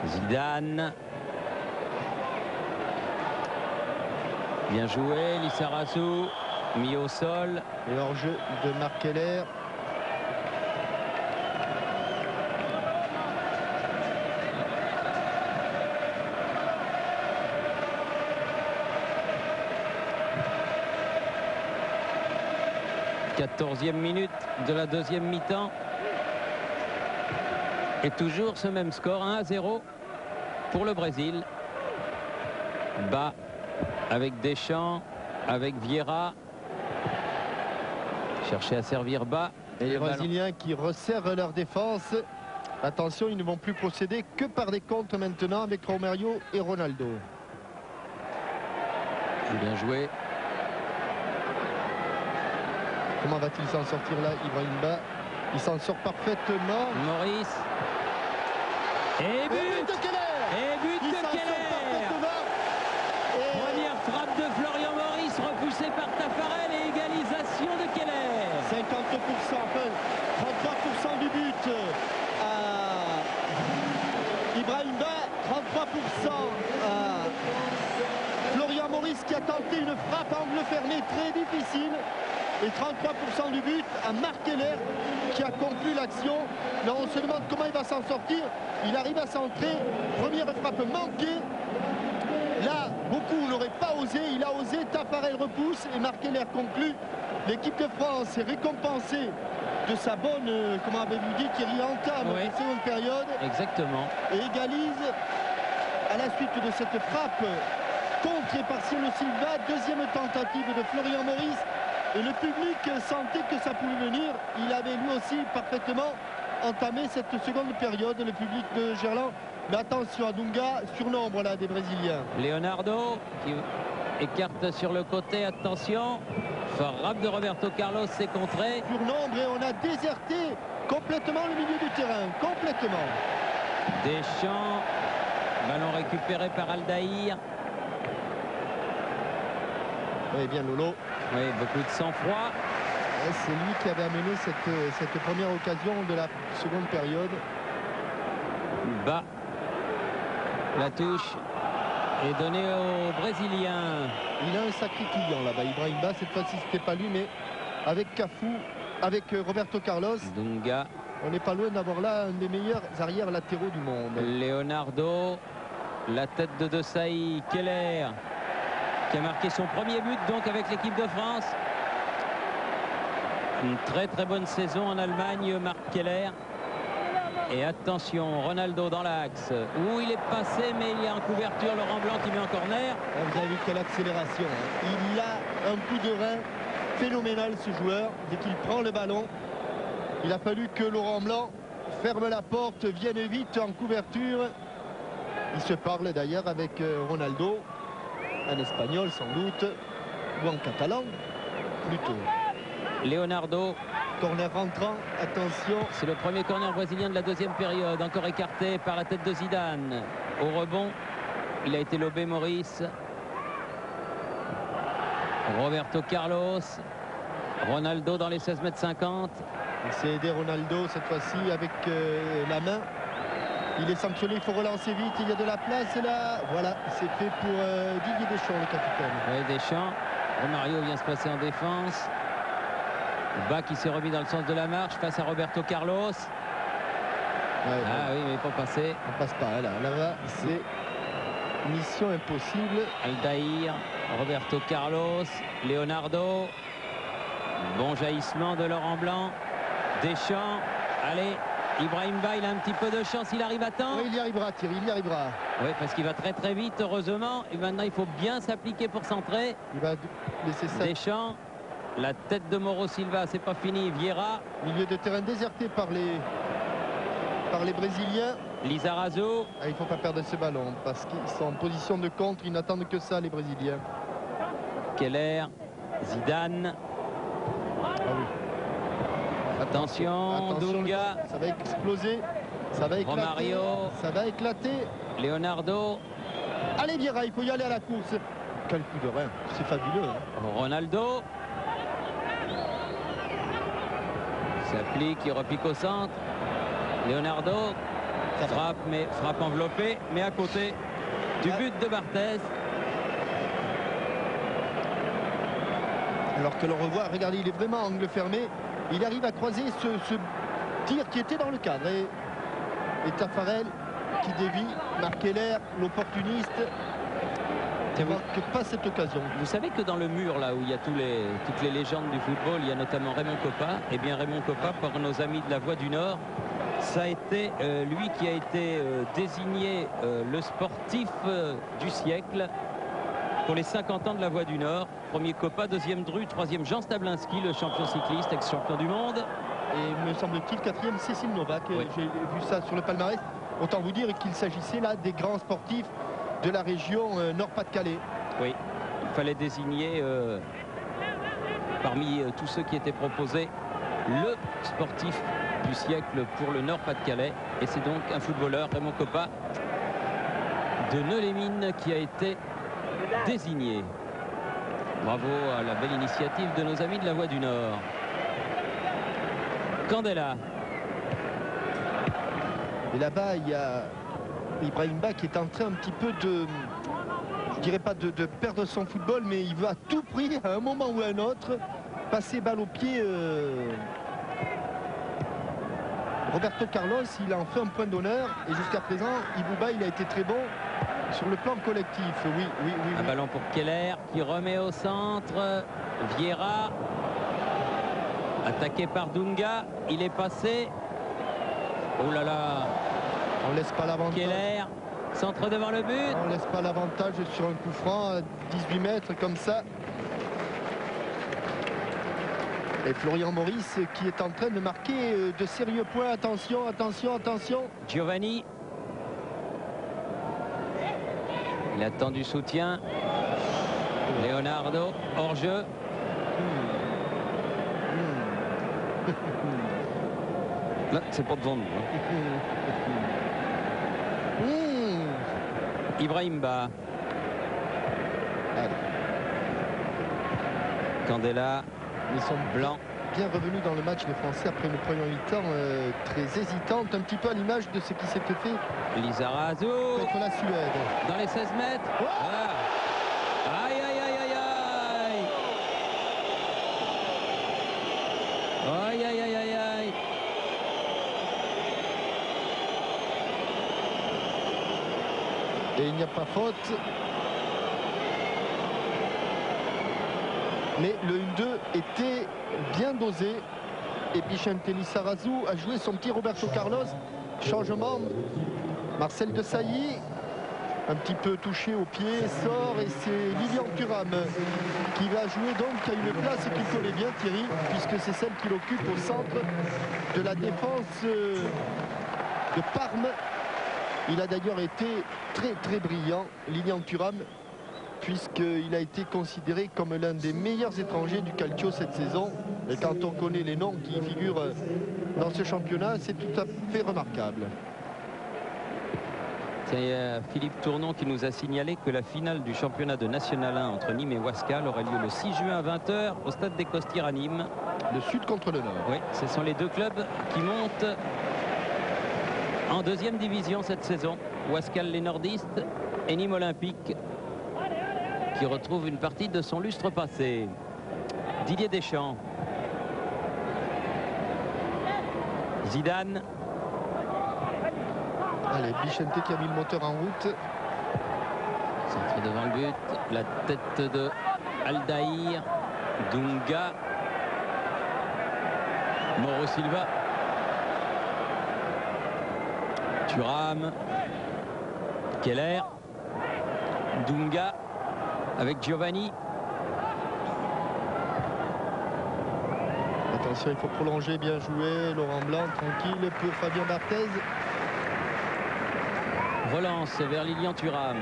Zidane. Bien joué, Lissarazu. Mis au sol. Et hors-jeu de Marc Keller. Quatorzième minute de la deuxième mi-temps. Et toujours ce même score, 1-0 pour le Brésil. Bas avec Deschamps, avec Vieira. Chercher à servir bas. Et les Brésiliens qui resserrent leur défense. Attention, ils ne vont plus procéder que par des comptes maintenant avec Romario et Ronaldo. Bien joué. Comment va-t-il s'en sortir là, Ibrahim Ba? Il s'en sort parfaitement. Maurice. Et but de Keller. Et but de Keller. Première frappe de Florian Maurice, repoussée par Tafarel et égalisation de Keller. 50%, enfin 33% du but à Ibrahim Ba, 33% à Florian Maurice qui a tenté une frappe à angle fermé très difficile. Et 33% du but à Marc Keller qui a conclu l'action. Là, on se demande comment il va s'en sortir. Il arrive à centrer. Première frappe manquée. Là, beaucoup n'auraient pas osé. Il a osé. Tafarel repousse et Marc Keller conclut. L'équipe de France est récompensée de sa bonne, comment avez-vous dit, qui entame la seconde période. Exactement. Et égalise à la suite de cette frappe contrée par Célio Silva. Deuxième tentative de Florian Maurice. Et le public sentait que ça pouvait venir. Il avait lui aussi parfaitement entamé cette seconde période, le public de Gerland. Mais attention à Dunga, surnombre là des Brésiliens. Leonardo qui écarte sur le côté, attention. Frappe de Roberto Carlos, c'est contré. Surnombre et on a déserté complètement le milieu du terrain, complètement. Deschamps, ballon récupéré par Aldaïr. Oui, bien Lolo. Oui, beaucoup de sang-froid. C'est lui qui avait amené cette première occasion de la seconde période. Bas. La touche. est donné au Brésilien. Il a un sacré client là-bas, Ibrahimba. Cette fois-ci, c'était pas lui, mais avec Cafu, avec Roberto Carlos. Dunga. On n'est pas loin d'avoir là un des meilleurs arrières latéraux du monde. Leonardo. La tête de Desailly. Keller, qui a marqué son premier but donc avec l'équipe de France. Une très très bonne saison en Allemagne, Marc Keller. Et attention, Ronaldo dans l'axe, où il est passé, mais il y a en couverture Laurent Blanc qui met en corner. Vous avez vu quelle accélération, hein. Il a un coup de rein phénoménal, ce joueur. Dès qu'il prend le ballon, il a fallu que Laurent Blanc ferme la porte, vienne vite en couverture. Il se parle d'ailleurs avec Ronaldo, en espagnol sans doute, ou en catalan plutôt. Leonardo. Corner rentrant, attention. C'est le premier corner brésilien de la deuxième période, encore écarté par la tête de Zidane. Au rebond, il a été lobé, Maurice. Roberto Carlos. Ronaldo dans les 16,50 m. Il s'est aidé Ronaldo cette fois-ci avec la main. Il est sanctionné, il faut relancer vite, il y a de la place là. Voilà, c'est fait pour Didier Deschamps, le capitaine. Oui, Deschamps. Romario vient se placer en défense. Bas qui s'est remis dans le sens de la marche face à Roberto Carlos. Ouais, ah oui, mais pas passé. On passe pas là. Là-bas, c'est mission impossible. Aldaïr, Roberto Carlos, Leonardo. Bon jaillissement de Laurent Blanc. Deschamps. Allez, Ibrahimba, il a un petit peu de chance, il arrive à temps. Oui, il y arrivera, Thierry, il y arrivera. Oui, parce qu'il va très très vite, heureusement. Et maintenant, il faut bien s'appliquer pour centrer. Il va laisser ça. Deschamps. La tête de Mauro Silva, c'est pas fini. Vieira. Milieu de terrain déserté par les Brésiliens. Lizarazu. Ah, il ne faut pas perdre ce ballon parce qu'ils sont en position de contre. Ils n'attendent que ça, les Brésiliens. Keller. Zidane. Ah oui. Attention, Dunga. Ça va exploser. Ça va éclater. Romario. Ça va éclater. Leonardo. Allez, Vieira, il faut y aller à la course. Quel coup de rein. C'est fabuleux. Hein. Ronaldo. S'applique, il repique au centre. Leonardo. Frappe, mais frappe enveloppée, mais à côté du but de Barthez. Alors que l'on revoit, regardez, il est vraiment angle fermé. Il arrive à croiser ce tir qui était dans le cadre. Et Tafarel qui dévie. Marc Keller, l'opportuniste. Il ne manque pas cette occasion. Vous savez que dans le mur, là où il y a toutes les légendes du football, il y a notamment Raymond Kopa. Et bien Raymond Kopa, par nos amis de la Voix du Nord, ça a été lui qui a été désigné le sportif du siècle pour les 50 ans de la Voix du Nord. Premier Kopa, deuxième Dru, troisième Jean Stablinski, le champion cycliste, ex-champion du monde. Et me semble-t-il, quatrième Cécile Novak. Oui. J'ai vu ça sur le palmarès. Autant vous dire qu'il s'agissait là des grands sportifs de la région Nord-Pas-de-Calais. Oui, il fallait désigner parmi tous ceux qui étaient proposés le sportif du siècle pour le Nord-Pas-de-Calais. Et c'est donc un footballeur, Raymond Kopa, de Neu-les-Mines, qui a été désigné. Bravo à la belle initiative de nos amis de la Voix du Nord. Candela. Et là-bas, il y a Ibrahimba qui est en train un petit peu de, je dirais pas de perdre son football, mais il veut à tout prix, à un moment ou à un autre, passer balle au pied. Roberto Carlos, il en fait un point d'honneur. Et jusqu'à présent, Ibouba, il a été très bon sur le plan collectif. Oui. Un ballon pour Keller qui remet au centre. Vieira. Attaqué par Dunga. Il est passé. Oh là là. On laisse pas l'avantage. Keller. Centre devant le but. On laisse pas l'avantage sur un coup franc à 18 mètres comme ça. Et Florian Maurice qui est en train de marquer de sérieux points. Attention. Giovanni. Il attend du soutien. Leonardo, hors-jeu. Là, c'est pas devant nous. Ibrahimba. Candela. Ils sont Blanc. bien revenus dans le match, les Français, après une première mi-temps très hésitante, un petit peu à l'image de ce qui s'était fait Lizarazu contre la Suède. dans les 16 mètres. Oh, Voilà. Aïe, aïe, aïe, aïe, aïe. Aïe, aïe, aïe, aïe, aïe. et il n'y a pas faute. Mais le 1-2 était bien dosé. Et Bichente Lizarazu a joué son petit Roberto Carlos. Changement. Marcel Desailly, un petit peu touché au pied, sort. Et c'est Lilian Thuram qui va jouer donc à une place qu'il connaît bien, Thierry, puisque c'est celle qu'il occupe au centre de la défense de Parme. Il a d'ailleurs été très brillant, Lilian Thuram, puisqu'il a été considéré comme l'un des meilleurs étrangers du Calcio cette saison. Et quand on connaît les noms qui figurent dans ce championnat, c'est tout à fait remarquable. C'est Philippe Tournon qui nous a signalé que la finale du championnat de National 1 entre Nîmes et Wascal aurait lieu le 6 juin à 20 h au stade des Costières à Nîmes. Le sud contre le nord. Oui, ce sont les deux clubs qui montent en deuxième division cette saison. Wascal les nordistes et Nîmes Olympique qui retrouve une partie de son lustre passé. Didier Deschamps. Zidane. Allez, Bichente qui a mis le moteur en route. Centre devant le but. La tête de Aldaïr. Dunga. Mauro Silva. Thuram. Keller. Dunga avec Giovanni. Attention, il faut prolonger, bien joué. Laurent Blanc, tranquille pour Fabien Barthez. Relance vers Lilian Thuram.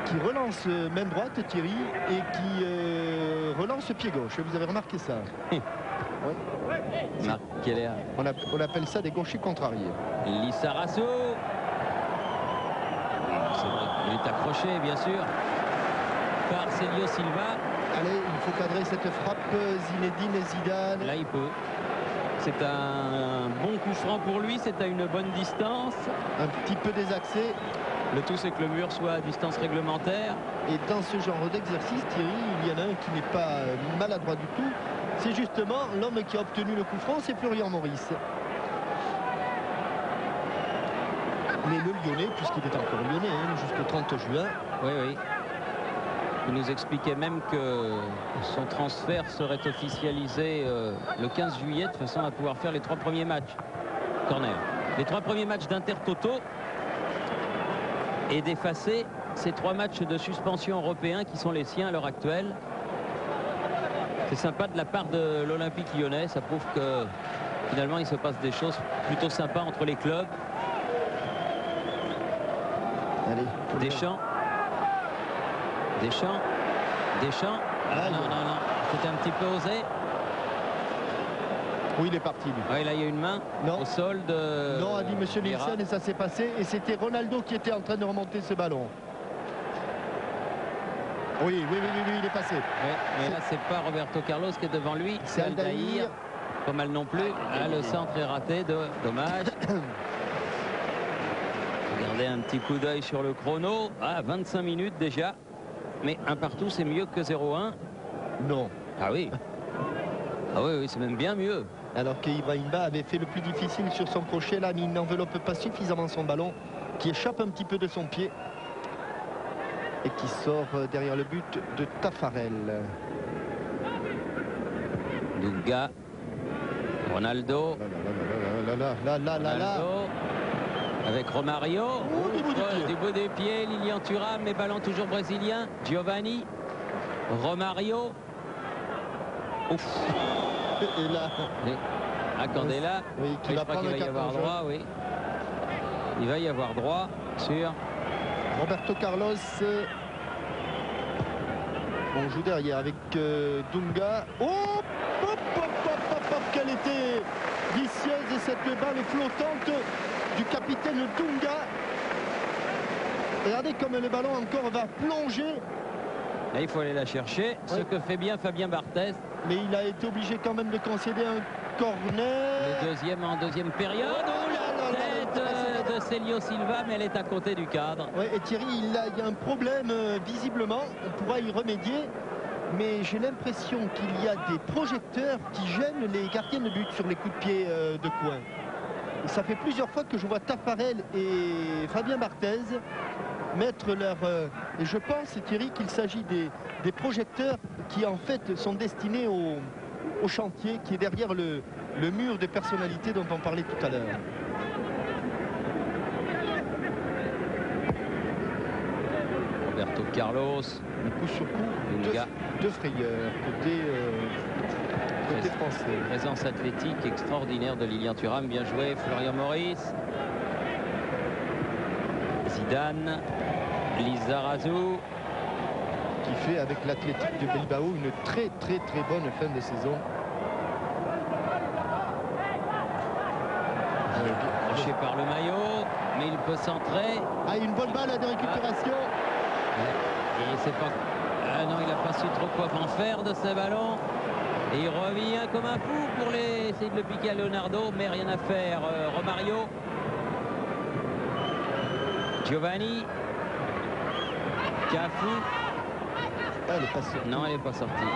Qui relance main droite, Thierry, et qui relance pied gauche. Vous avez remarqué ça? Oui. Marc Keller. On appelle ça des gauchers contrariés. Lizarazu. C'est vrai, il est accroché, bien sûr, par Célio Silva. Allez, il faut cadrer cette frappe. Zinedine Zidane. Là, il peut. C'est un bon coup franc pour lui, c'est à une bonne distance. Un petit peu désaxé. Le tout, c'est que le mur soit à distance réglementaire. Et dans ce genre d'exercice, Thierry, il y en a un qui n'est pas maladroit du tout. C'est justement l'homme qui a obtenu le coup franc, c'est Florian Maurice. Mais le Lyonnais, puisqu'il est encore Lyonnais, hein, jusqu'au 30 juin. Oui, oui. Il nous expliquait même que son transfert serait officialisé le 15 juillet, de façon à pouvoir faire les 3 premiers matchs. Corner. Les 3 premiers matchs d'Inter-Toto et d'effacer ces 3 matchs de suspension européens qui sont les siens à l'heure actuelle. C'est sympa de la part de l'Olympique lyonnais. Ça prouve que finalement il se passe des choses plutôt sympas entre les clubs. Allez, Deschamps. Deschamps. Deschamps. Ah, non, non, non. C'était un petit peu osé. Oui, il est parti, lui. Oui, là, il y a une main Non. au sol de... Non, a dit Monsieur Vieira. Nielsen, et ça s'est passé. Et c'était Ronaldo qui était en train de remonter ce ballon. Oui, il est passé. Ouais, mais là, c'est pas Roberto Carlos qui est devant lui. C'est Aldaïr. Pas mal non plus. Ah, le centre est raté. Dommage. Regardez un petit coup d'œil sur le chrono. Ah, 25 minutes déjà. Mais un partout, c'est mieux que 0-1. Non. Ah oui. Ah oui, oui, c'est même bien mieux. Alors que Ibrahimba avait fait le plus difficile sur son crochet. Là, mais il n'enveloppe pas suffisamment son ballon, qui échappe un petit peu de son pied. Et qui sort derrière le but de Tafarel. Dunga. Ronaldo. Ronaldo. Avec Romario. Oh, du bout des pieds. Lilian Thuram, mais ballon toujours brésilien. Giovanni. Romario. Ouf. Et là, Candela. oui, qui Je va crois prendre qu'il va un y avoir carton droit, oui. Il va y avoir droit sur... Roberto Carlos. On joue derrière avec Dunga. Oh, quelle était vicieuse cette balle flottante du capitaine Dunga. Regardez comme le ballon encore va plonger. Là, il faut aller la chercher. Ce que fait bien Fabien Barthez. mais il a été obligé quand même de concéder un corner. Le deuxième en deuxième période. Oh, la tête de Célio Silva, mais elle est à côté du cadre. Ouais, et Thierry, il y a un problème visiblement, on pourra y remédier, mais j'ai l'impression qu'il y a des projecteurs qui gênent les gardiens de but sur les coups de pied de coin. Et ça fait plusieurs fois que je vois Taffarel et Fabien Barthez mettre leur... et je pense, Thierry, qu'il s'agit des projecteurs qui en fait sont destinés au chantier qui est derrière le mur de personnalité dont on parlait tout à l'heure. Roberto Carlos. Coup sur coup, deux frayeurs côté français. Présence athlétique extraordinaire de Lilian Thuram. Bien joué, Florian Maurice. Zidane. Lizarazu. Qui fait avec l'Athletic de Bilbao une très bonne fin de saison. Accroché par le maillot, mais il peut centrer. Ah, une bonne balle de récupération. Et c'est pas... Ah non, il n'a pas su trop quoi en faire de ce ballon. Et il revient comme un fou pour essayer de le piquer à Leonardo, mais rien à faire. Romario. Giovanni. Cafu. Elle est pas sortie. Non, elle n'est pas sortie.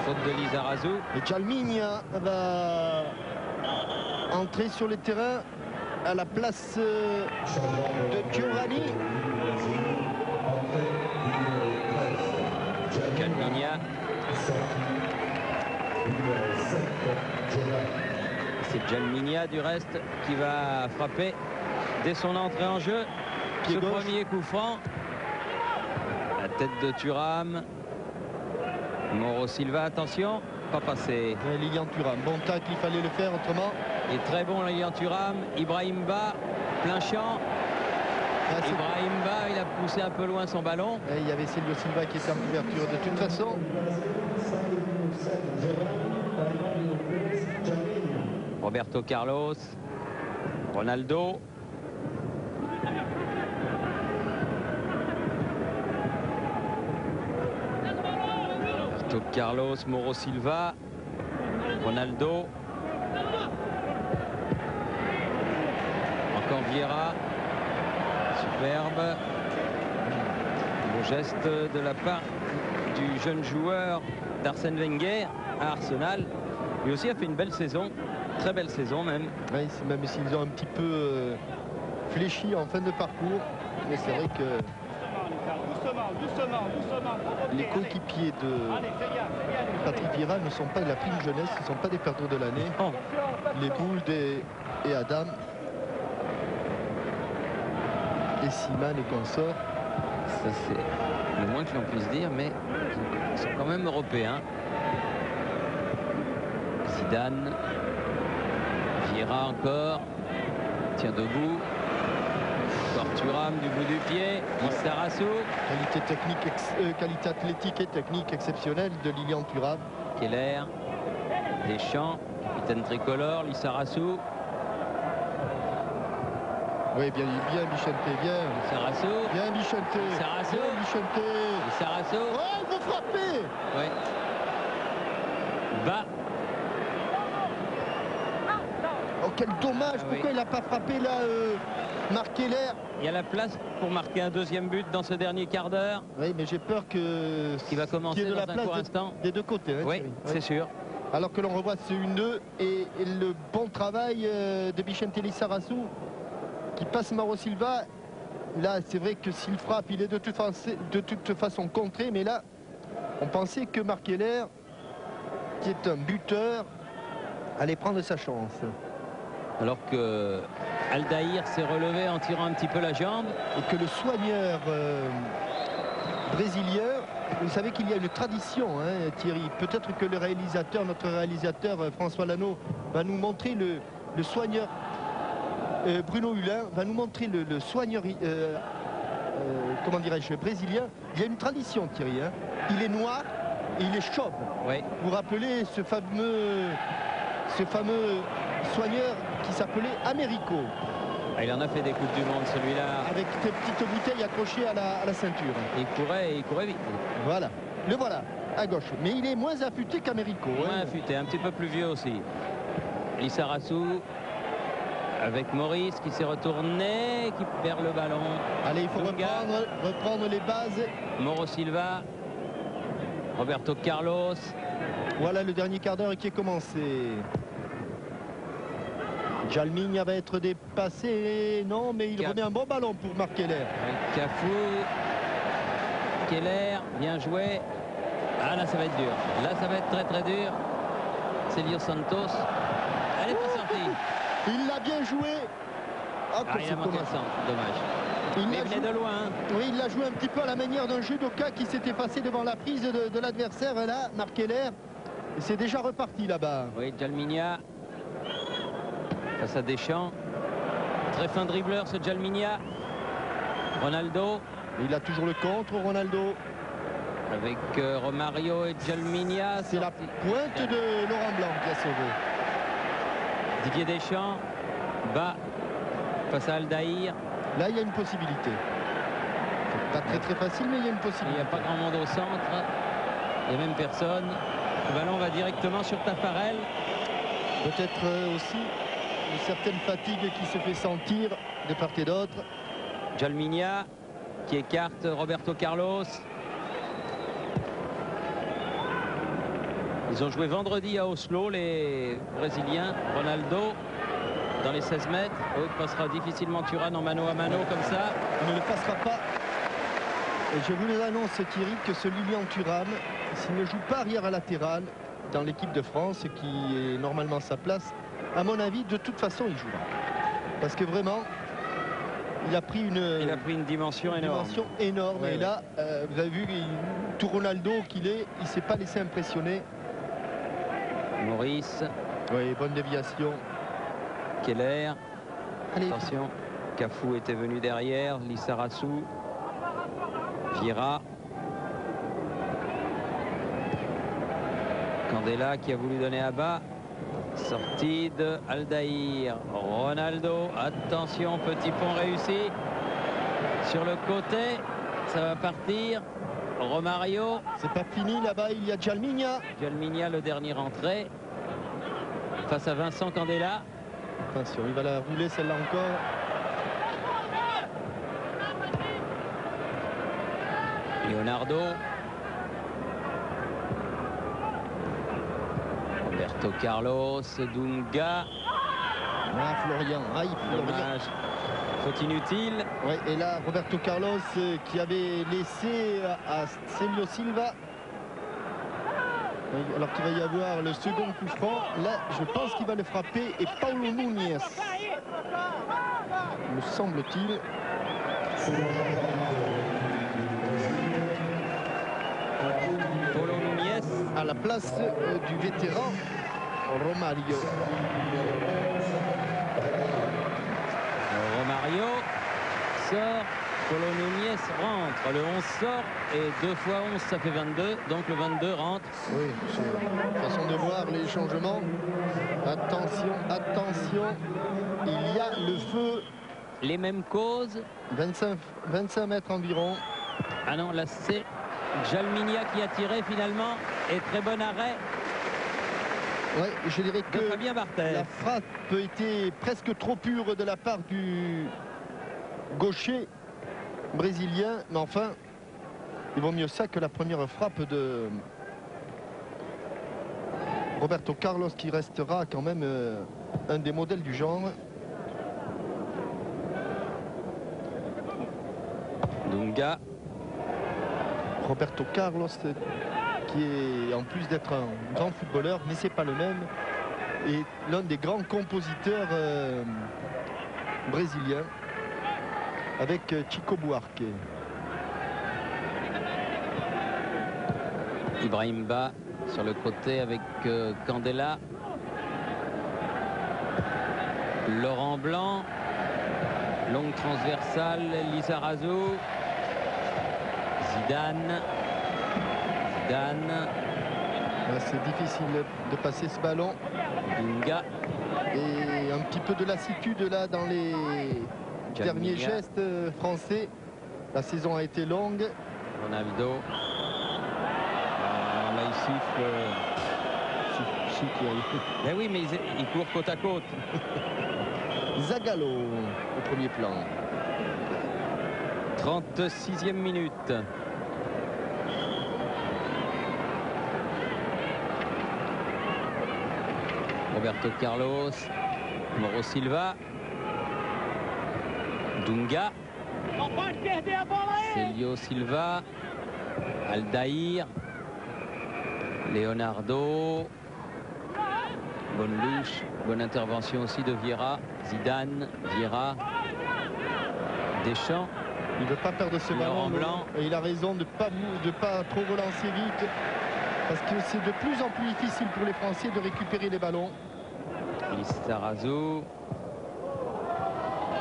Faute de Lizarazu. Et Jalminha va entrer sur le terrain à la place de Giovanni. Jalminha. C'est Jalminha du reste qui va frapper dès son entrée en jeu. Ce premier coup franc. La tête de Thuram. Mauro Silva, attention, pas passé. Lilian Thuram, bon tacle, il fallait le faire autrement. Et très bon Lilian Thuram. Ibrahim Ba, plein champ. Ibrahim Ba, il a poussé un peu loin son ballon. Et il y avait Célio Silva qui était en couverture de toute façon. Roberto Carlos. Ronaldo. Roberto Carlos, Mauro Silva. Ronaldo. Encore Vieira. Superbe. Beau geste de la part du jeune joueur d'Arsène Wenger à Arsenal. Lui aussi a fait une belle saison. Très belle saison même. Oui, même s'ils ont un petit peu fléchi en fin de parcours. Mais c'est vrai que les coéquipiers de Patrick Vieira ne sont pas de la prime jeunesse, ce ne sont pas des perdants de l'année. Oh. Les Boules et Adam et Siman et consorts. Ça c'est le moins que l'on puisse dire, mais ils sont quand même européens. Zidane. Vieira encore. Tient debout. Encore Thuram du bout du pied. Lizarazu. Qualité athlétique et technique exceptionnelle de Lilian Thuram. Keller. Deschamps. Capitaine tricolore. Lizarazu. Oui, bien Bichente, bien. Lizarazu. Bien Bichente. Lizarazu. Bien Bichente. Lizarazu. Oh, il faut frapper. Oui. Bas. Oh, quel dommage. Ah, pourquoi oui. il n'a pas frappé là, Marc Keller? Il y a la place pour marquer un deuxième but dans ce dernier quart d'heure. Oui, mais j'ai peur que Qui va commencer qu'il y ait de dans la un place court instant. des deux côtés. Hein, Oui, Thierry. c'est sûr. Alors que l'on revoit ce 1-2 et le bon travail de Bichente Lizarazu qui passe Mauro Silva. Là, c'est vrai que s'il frappe, il est de toute façon contré. Mais là, on pensait que Marc Keller, qui est un buteur, allait prendre sa chance. Alors que Aldaïr s'est relevé en tirant un petit peu la jambe. Et que le soigneur brésilien, vous savez qu'il y a une tradition, hein, Thierry. Peut-être que notre réalisateur François Lano va nous montrer le soigneur Bruno Hulin va nous montrer le soigneur comment dirais-je, brésilien. Il y a une tradition, Thierry, hein. Il est noir et il est chauve. Oui. Vous vous rappelez ce fameux soigneur qui s'appelait Américo. Il en a fait des coupes du monde, celui-là. Avec des petites bouteilles accrochées à la ceinture. Il courait vite. Voilà. Le voilà. à gauche. Mais il est moins affûté qu'Américo. Moins affûté, un petit peu plus vieux aussi. Lissarazu avec Maurice qui s'est retourné, qui perd le ballon. Allez, il faut reprendre les bases. Mauro Silva, Roberto Carlos. Voilà le dernier quart d'heure qui est commencé. Jalminha va être dépassé. Non, mais il remet un bon ballon pour Marc Keller. Cafu. Keller, bien joué. Ah là, ça va être dur. Là, ça va être très très dur. Célio Santos. Elle est pas sortie. Il l'a bien joué. Ah, il a manqué le centre, dommage. Il venait de loin. Hein. Oui, il l'a joué un petit peu à la manière d'un judoka qui s'est effacé devant la prise de l'adversaire. Et là, Marc Keller, c'est déjà reparti là-bas. Oui, Jalminha face à Deschamps. Très fin dribbleur ce Jalminha. Ronaldo. Il a toujours le contre, Ronaldo. Avec Romario et Jalminha. C'est la pointe de Laurent Blanc qui a sauvé. Didier Deschamps bas face à Aldaïr. Là, il y a une possibilité. Pas très facile, mais il y a une possibilité. Il n'y a pas grand monde au centre. Il n'y a même personne. Le ballon va directement sur Tafarel. Peut-être aussi une certaine fatigue qui se fait sentir de part et d'autre. Jalminha qui écarte Roberto Carlos. Ils ont joué vendredi à Oslo, les Brésiliens. Ronaldo dans les 16 mètres. Oh, il passera difficilement Thuram en mano à mano comme ça. Il ne le passera pas. Et je vous annonce, Thierry, que ce Lilian Thuram, s'il ne joue pas arrière à latéral dans l'équipe de France, qui est normalement sa place, à mon avis, de toute façon, il jouera. Parce que vraiment, il a pris une dimension énorme. Et là, vous avez vu, tout Ronaldo qu'il est, il ne s'est pas laissé impressionner. Maurice. Oui, bonne déviation. Keller. Allez. Attention. Cafu était venu derrière. Lissarazu. Vieira. Candela qui a voulu donner à bas. Sortie de Aldaïr. Ronaldo. Attention, petit pont réussi. Sur le côté. Ça va partir. Romario. C'est pas fini là-bas, il y a Jalminha. Jalminha, le dernier rentré. Face à Vincent Candela. Attention, il va la rouler celle-là encore. Leonardo. Roberto Carlos. Dunga. Ah, Florian. Aïe, Florian. Dommage. Faute inutile. Ouais, et là, Roberto Carlos qui avait laissé à Célio Silva. Alors qu'il va y avoir le second coup franc. Là, je pense qu'il va le frapper. Et Paulo Núñez, me semble-t-il. Paulo Núñez à la place du vétéran Romario. Romario sort, Paulo Núñez rentre. Le 11 sort et 2 fois 11 ça fait 22. Donc le 22 rentre. Oui, façon de voir les changements. Attention, attention. Il y a le feu. Les mêmes causes. 25 mètres environ. Ah non, là c'est Jalminha qui a tiré finalement. Et très bon arrêt. Oui, je dirais que Fabien Barthez. La frappe était presque trop pure de la part du gaucher brésilien. Mais enfin, il vaut mieux ça que la première frappe de Roberto Carlos, qui restera quand même un des modèles du genre. Dunga. Roberto Carlos, qui est, en plus d'être un grand footballeur, mais c'est pas le même, et l'un des grands compositeurs brésiliens, avec Chico Buarque. Ibrahim Ba sur le côté avec Candela. Laurent Blanc. Longue transversale, Lissarazu. Zidane. C'est difficile de passer ce ballon. Dunga. Et un petit peu de lassitude là dans les derniers gestes français. La saison a été longue. Ronaldo. siffle. Ben oui, mais ils courent côte à côte. Zagallo au premier plan. 36e minute. Roberto Carlos, Mauro Silva, Dunga, Célio Silva, Aldair, Leonardo. Bonne louche, bonne intervention aussi de Vieira, Zidane, Vieira, Deschamps. Il ne veut pas perdre ce ballon Blanc. et il a raison de pas trop relancer vite parce que c'est de plus en plus difficile pour les Français de récupérer les ballons. Lizarazu.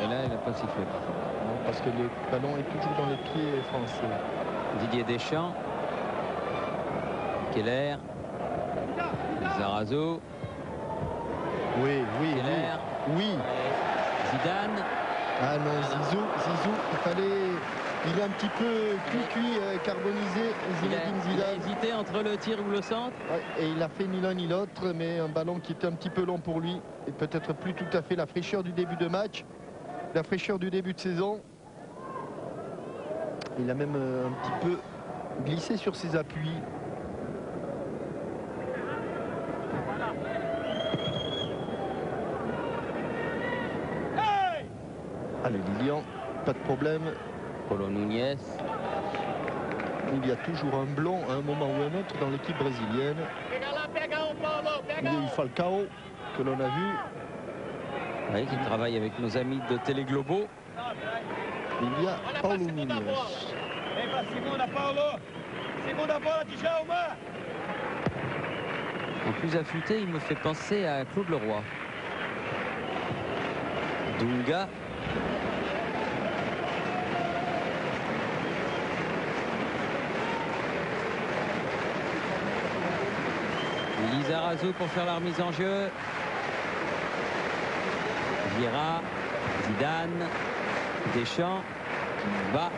Et là, il n'a pas sifflé. Non, parce que le ballon est toujours dans les pieds français. Didier Deschamps. Keller. Lizarazu. Oui. Keller. Zidane. Ah non, Zizou, il est un petit peu cuit, carbonisé, Zinedine Il a Zidane. hésité entre le tir ou le centre. Ouais, et il a fait ni l'un ni l'autre, mais un ballon qui était un petit peu long pour lui et peut-être plus tout à fait la fraîcheur du début de match, la fraîcheur du début de saison. Il a même un petit peu glissé sur ses appuis. Allez, Lilian, pas de problème. Paulo Núñez. Il y a toujours un blond à un moment ou un autre dans l'équipe brésilienne. Il y a eu Falcao, que l'on a vu. Oui, qui travaille avec nos amis de Télé Globo. Il y a Paulo Núñez. En plus affûté, il me fait penser à Claude Leroy. Dunga. Lizarazu pour faire la remise en jeu. Vieira, Zidane, Deschamps qui va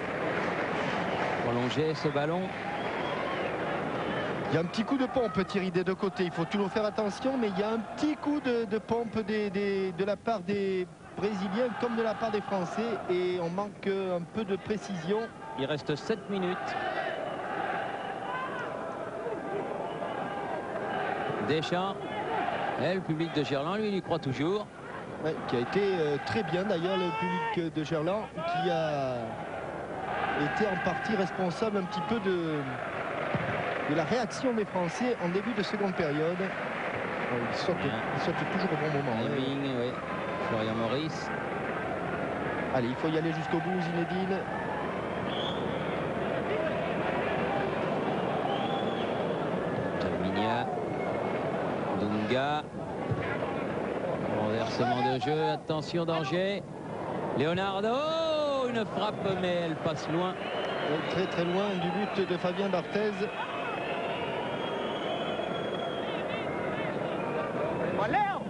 prolonger ce ballon. Il y a un petit coup de pompe, Thierry, des deux côtés. Il faut toujours faire attention, mais il y a un petit coup de pompe de la part des Brésiliens comme de la part des Français. Et on manque un peu de précision. Il reste 7 minutes. Deschamps. Et le public de Gerland, lui, il y croit toujours. Ouais, qui a été très bien d'ailleurs, le public de Gerland, qui a été en partie responsable un petit peu de la réaction des Français en début de seconde période. Ils sortent toujours au bon moment. Timing, oui. Florian Maurice. Allez, il faut y aller jusqu'au bout, Zinedine. Jalminia. Dunga. Renversement de jeu, attention, danger. Leonardo, une frappe, mais elle passe loin. Très très loin du but de Fabien Barthez.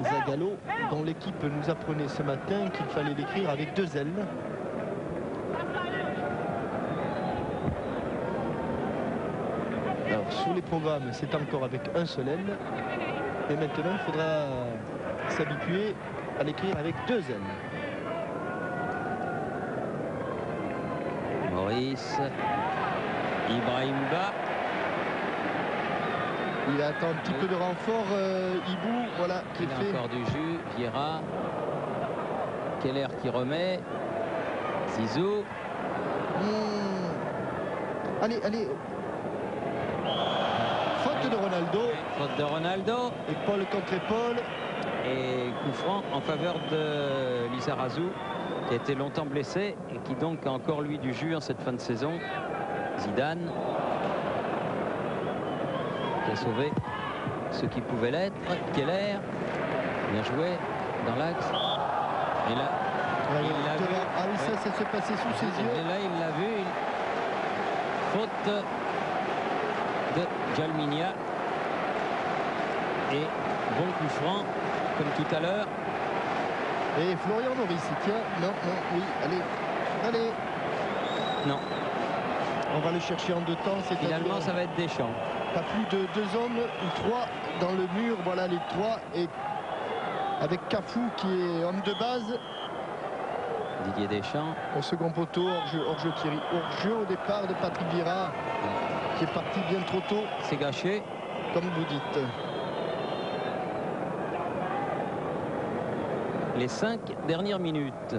Zagallo, dont l'équipe nous apprenait ce matin qu'il fallait l'écrire avec 2 L. Alors sur les programmes, c'est encore avec un seul L. Et maintenant, il faudra s'habituer à l'écrire avec 2 L. Maurice. Ibrahim Ba. Il attend un petit peu de renfort, Ibou, voilà, qui Il est a fait. encore du jus. Vieira. Keller qui remet. Zizou. Allez. Faute de Ronaldo. Faute de Ronaldo. Épaule contre épaule. Et coup franc en faveur de Lizarazu, qui a été longtemps blessé et qui donc a encore lui du jus en cette fin de saison. Zidane, qui a sauvé ce qui pouvait l'être. Keller, bien joué dans l'axe. Et là, il l'a vu. Ah oui, ça s'est passé sous ses yeux. Et là, il l'a vu. Faute de Jalminia. Et bon coup franc, comme tout à l'heure. Et Florian Maurice, tiens, non, oui, allez. Non. On va le chercher en 2 temps. Finalement, ça va être Deschamps. Pas plus de 2 hommes ou 3 dans le mur. Voilà les 3. Et avec Cafou qui est homme de base. Didier Deschamps. Au second poteau, hors-jeu Thierry. Hors-jeu au départ de Patrick Vieira, qui est parti bien trop tôt. C'est gâché. Comme vous dites. Les 5 dernières minutes.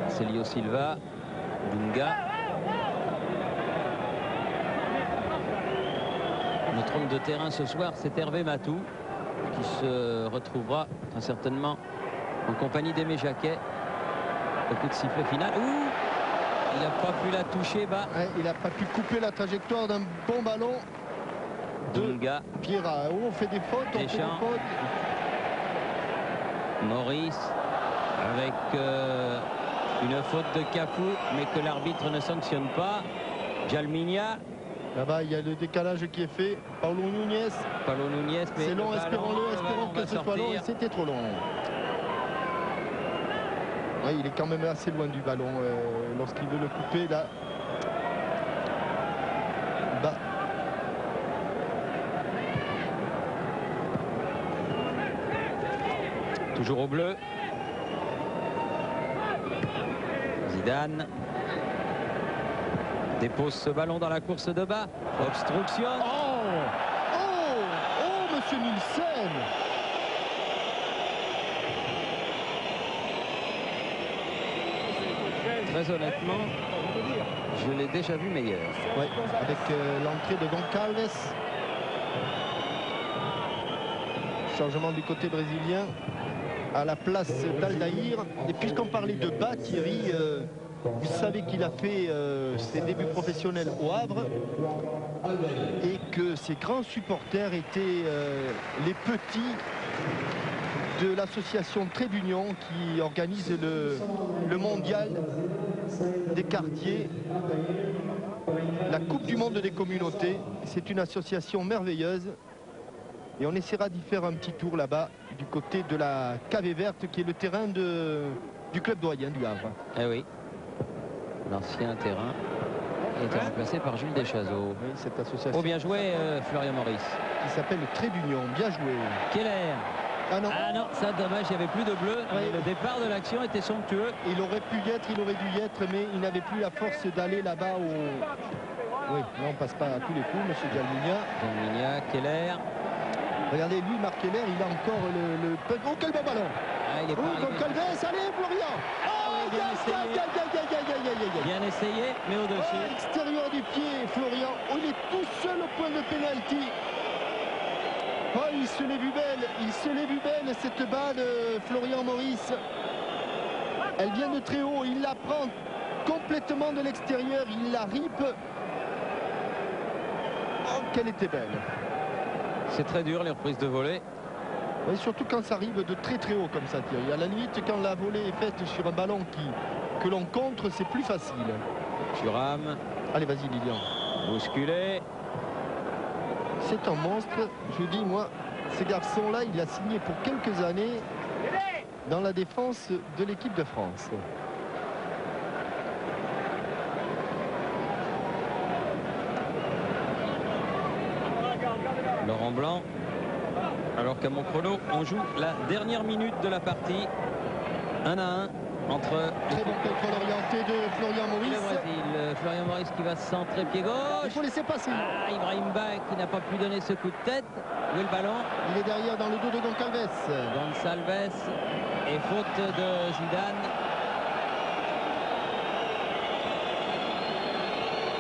Célio Silva, Dunga. Notre homme de terrain ce soir, c'est Hervé Matou, qui se retrouvera très certainement en compagnie d'Aimé Jacquet. Au coup de sifflet final. Ouh, il n'a pas pu la toucher bas. Ouais, il n'a pas pu couper la trajectoire d'un bon ballon de Dunga. Vieira. Oh, on fait des fautes, on fait des fautes. Maurice avec une faute de Cafou, mais que l'arbitre ne sanctionne pas. Jalminia. Là-bas, il y a le décalage qui est fait. Paulo Núñez. Mais c'est long, espérons-le, espérons que ce soit long. Et c'était trop long. Oui, il est quand même assez loin du ballon lorsqu'il veut le couper là. Bah. Toujours au bleu. Zidane dépose ce ballon dans la course de bas. Obstruction. Oh, monsieur Nielsen. Très honnêtement, je l'ai déjà vu meilleur. Ouais, avec l'entrée de Goncalves. Changement du côté brésilien à la place d'Aldaïr. Et puisqu'on parlait de bas, Thierry, vous savez qu'il a fait ses débuts professionnels au Havre et que ses grands supporters étaient les petits de l'association Trait d'Union qui organise le mondial des quartiers, la Coupe du monde des communautés. C'est une association merveilleuse et on essaiera d'y faire un petit tour là-bas du côté de la Cave Verte qui est le terrain du club doyen du Havre. Eh oui, l'ancien terrain est remplacé par Jules Deschazeaux. Oui, cette association. Oh, bien joué Florian Maurice. Qui s'appelle le Trait d'Union, bien joué. Keller. Ah non, ça dommage, il n'y avait plus de bleu. Oui. Le départ de l'action était somptueux. Il aurait pu y être, il aurait dû y être, mais il n'avait plus la force d'aller là-bas au... Oui, là on passe pas à tous les coups, monsieur Jalminia. Jalminia, Keller. Regardez, lui, Marc Keller, il a encore le... Oh, quel bon ballon. Il est Goncalves, allez, Florian. Bien essayé, mais au-dessus. À l'extérieur du pied, Florian. Oh, il est tout seul au point de pénalty. Oh, il se l'est vu belle, cette balle de Florian Maurice. Elle vient de très haut, il la prend complètement de l'extérieur, il la ripe. Oh, qu'elle était belle. C'est très dur les reprises de volée. Oui, surtout quand ça arrive de très très haut comme ça, Thierry. À la limite, quand la volée est faite sur un ballon que l'on contre, c'est plus facile. Thuram. Allez, vas-y, Lilian. Bousculé. C'est un monstre. Je dis, moi, ce garçon-là, il a signé pour quelques années dans la défense de l'équipe de France. Laurent Blanc. Alors qu'à mon chrono, on joue la dernière minute de la partie. 1 à 1 entre... Très bon contrôle orienté de Florian Maurice. Le Brésil. Florian Maurice qui va se centrer pied gauche. Il faut laisser passer. Ibrahim Ba qui n'a pas pu donner ce coup de tête. Où est le ballon? Il est derrière dans le dos de Goncalves. Gonçalves et faute de Zidane.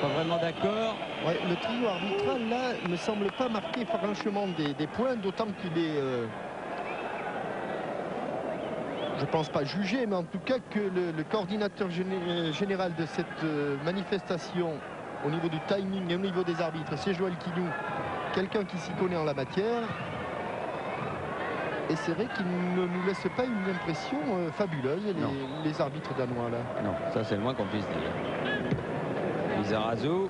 Pas vraiment d'accord. Ouais, le trio arbitral là ne semble pas marquer franchement des points, d'autant qu'il est je pense pas jugé, mais en tout cas que le coordinateur général de cette manifestation au niveau du timing et au niveau des arbitres, c'est Joël Quignou, quelqu'un qui s'y connaît en la matière. Et c'est vrai qu'il ne nous laisse pas une impression fabuleuse, les arbitres danois là. Non, ça c'est le moins qu'on puisse dire. Lizarazu.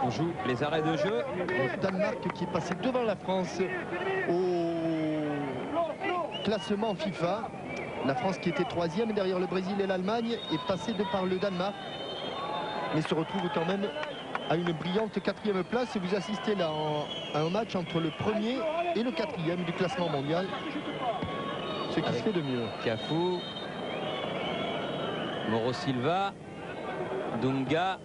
On joue les arrêts de jeu. Le Danemark qui est passé devant la France au classement FIFA. La France qui était 3e derrière le Brésil et l'Allemagne est passée de par le Danemark, mais se retrouve quand même à une brillante 4e place. Et vous assistez là à un match entre le 1er et le 4e du classement mondial, ce qui se fait de mieux. Cafu, Mauro Silva, Dunga,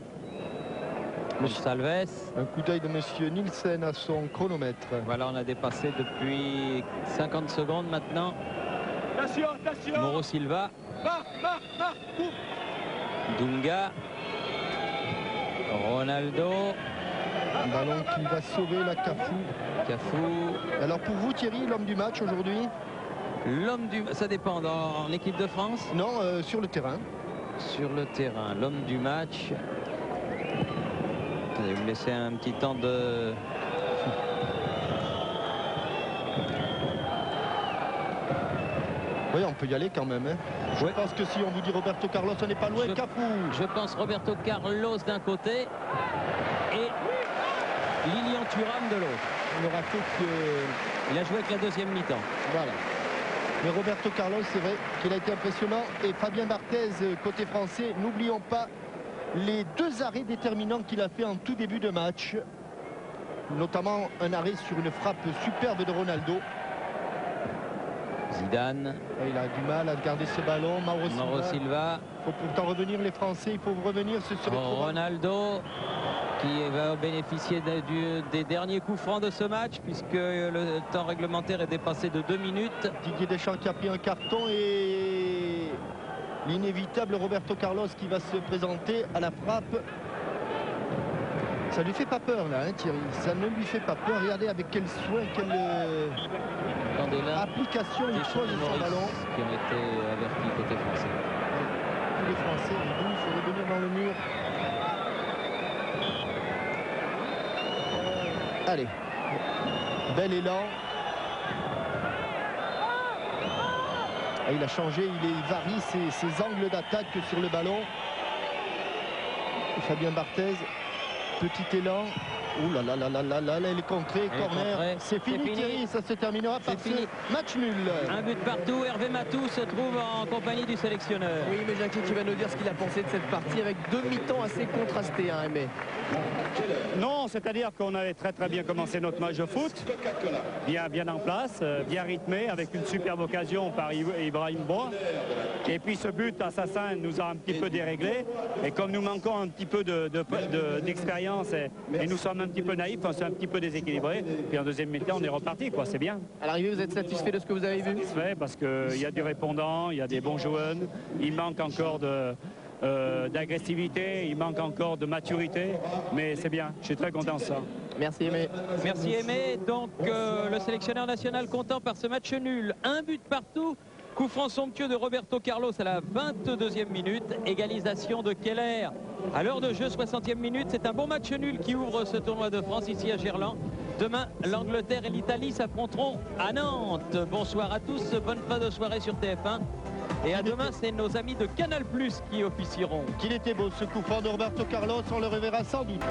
Gonçalves. Un coup d'œil de monsieur Nielsen à son chronomètre. Voilà, on a dépassé depuis 50 secondes maintenant. Attention, attention. Mauro Silva, Dunga, Ronaldo, Un ballon qui va sauver la Cafu. Cafu. Alors pour vous Thierry, l'homme du match aujourd'hui? L'homme du... Ça dépend en équipe de France. Non, sur le terrain. Sur le terrain, l'homme du match. Attendez, vous me laissez un petit temps de... Oui, on peut y aller quand même. Hein. Je pense que si on vous dit Roberto Carlos, on n'est pas loin. Cafu. Je pense Roberto Carlos d'un côté et Lilian Thuram de l'autre. On aura fait que... Il a joué avec la deuxième mi-temps. Voilà. Mais Roberto Carlos, c'est vrai qu'il a été impressionnant. Et Fabien Barthez, côté français, n'oublions pas les 2 arrêts déterminants qu'il a fait en tout début de match. Notamment un arrêt sur une frappe superbe de Ronaldo. Zidane. Et il a du mal à garder ce ballon. Mauro Silva. Il faut pourtant revenir les Français, il faut revenir. Ce serait Ronaldo qui va bénéficier des derniers coups francs de ce match puisque le temps réglementaire est dépassé de 2 minutes. Didier Deschamps qui a pris un carton et l'inévitable Roberto Carlos qui va se présenter à la frappe. Ça lui fait pas peur là, hein, Thierry. Ça ne lui fait pas peur. Regardez avec quel soin, quelle application il pose son ballon. Qui ont été avertis côté français. Tous les Français, il faut revenir dans le mur. Allez, bel élan. Et il a changé, il varie ses angles d'attaque sur le ballon. Fabien Barthez, petit élan. Ouh là là là là là là, elle est contrée, corner. C'est fini Thierry, ça se terminera par ce match nul. Un but partout, Hervé Matou se trouve en compagnie du sélectionneur. Oui, mais Jackie qui va nous dire ce qu'il a pensé de cette partie avec 2 mi-temps assez contrastés, hein, Aimé. Non, c'est-à-dire qu'on avait très bien commencé notre match de foot, bien en place, bien rythmé, avec une superbe occasion par Ibrahim Bois. Et puis ce but assassin nous a un petit peu déréglé. Et comme nous manquons un petit peu d'expérience et nous sommes un petit peu naïfs, on s'est un petit peu déséquilibré. Puis en deuxième mi-temps, on est reparti, quoi. C'est bien. À l'arrivée, vous êtes satisfait de ce que vous avez vu? Satisfait parce qu'il y a du répondant, il y a des bons joueurs. Il manque encore d'agressivité, il manque encore de maturité, mais c'est bien, je suis très content de ça. Merci Aimé. Merci Aimé. Donc le sélectionneur national content par ce match nul. Un but partout. Coup franc somptueux de Roberto Carlos à la 22e minute. Égalisation de Keller à l'heure de jeu, 60e minute. C'est un bon match nul qui ouvre ce tournoi de France ici à Gerland. Demain, l'Angleterre et l'Italie s'affronteront à Nantes. Bonsoir à tous, bonne fin de soirée sur TF1. Et à demain, c'est nos amis de Canal+ qui officieront. Qu'il était beau ce coup franc de Roberto Carlos, on le reverra sans doute.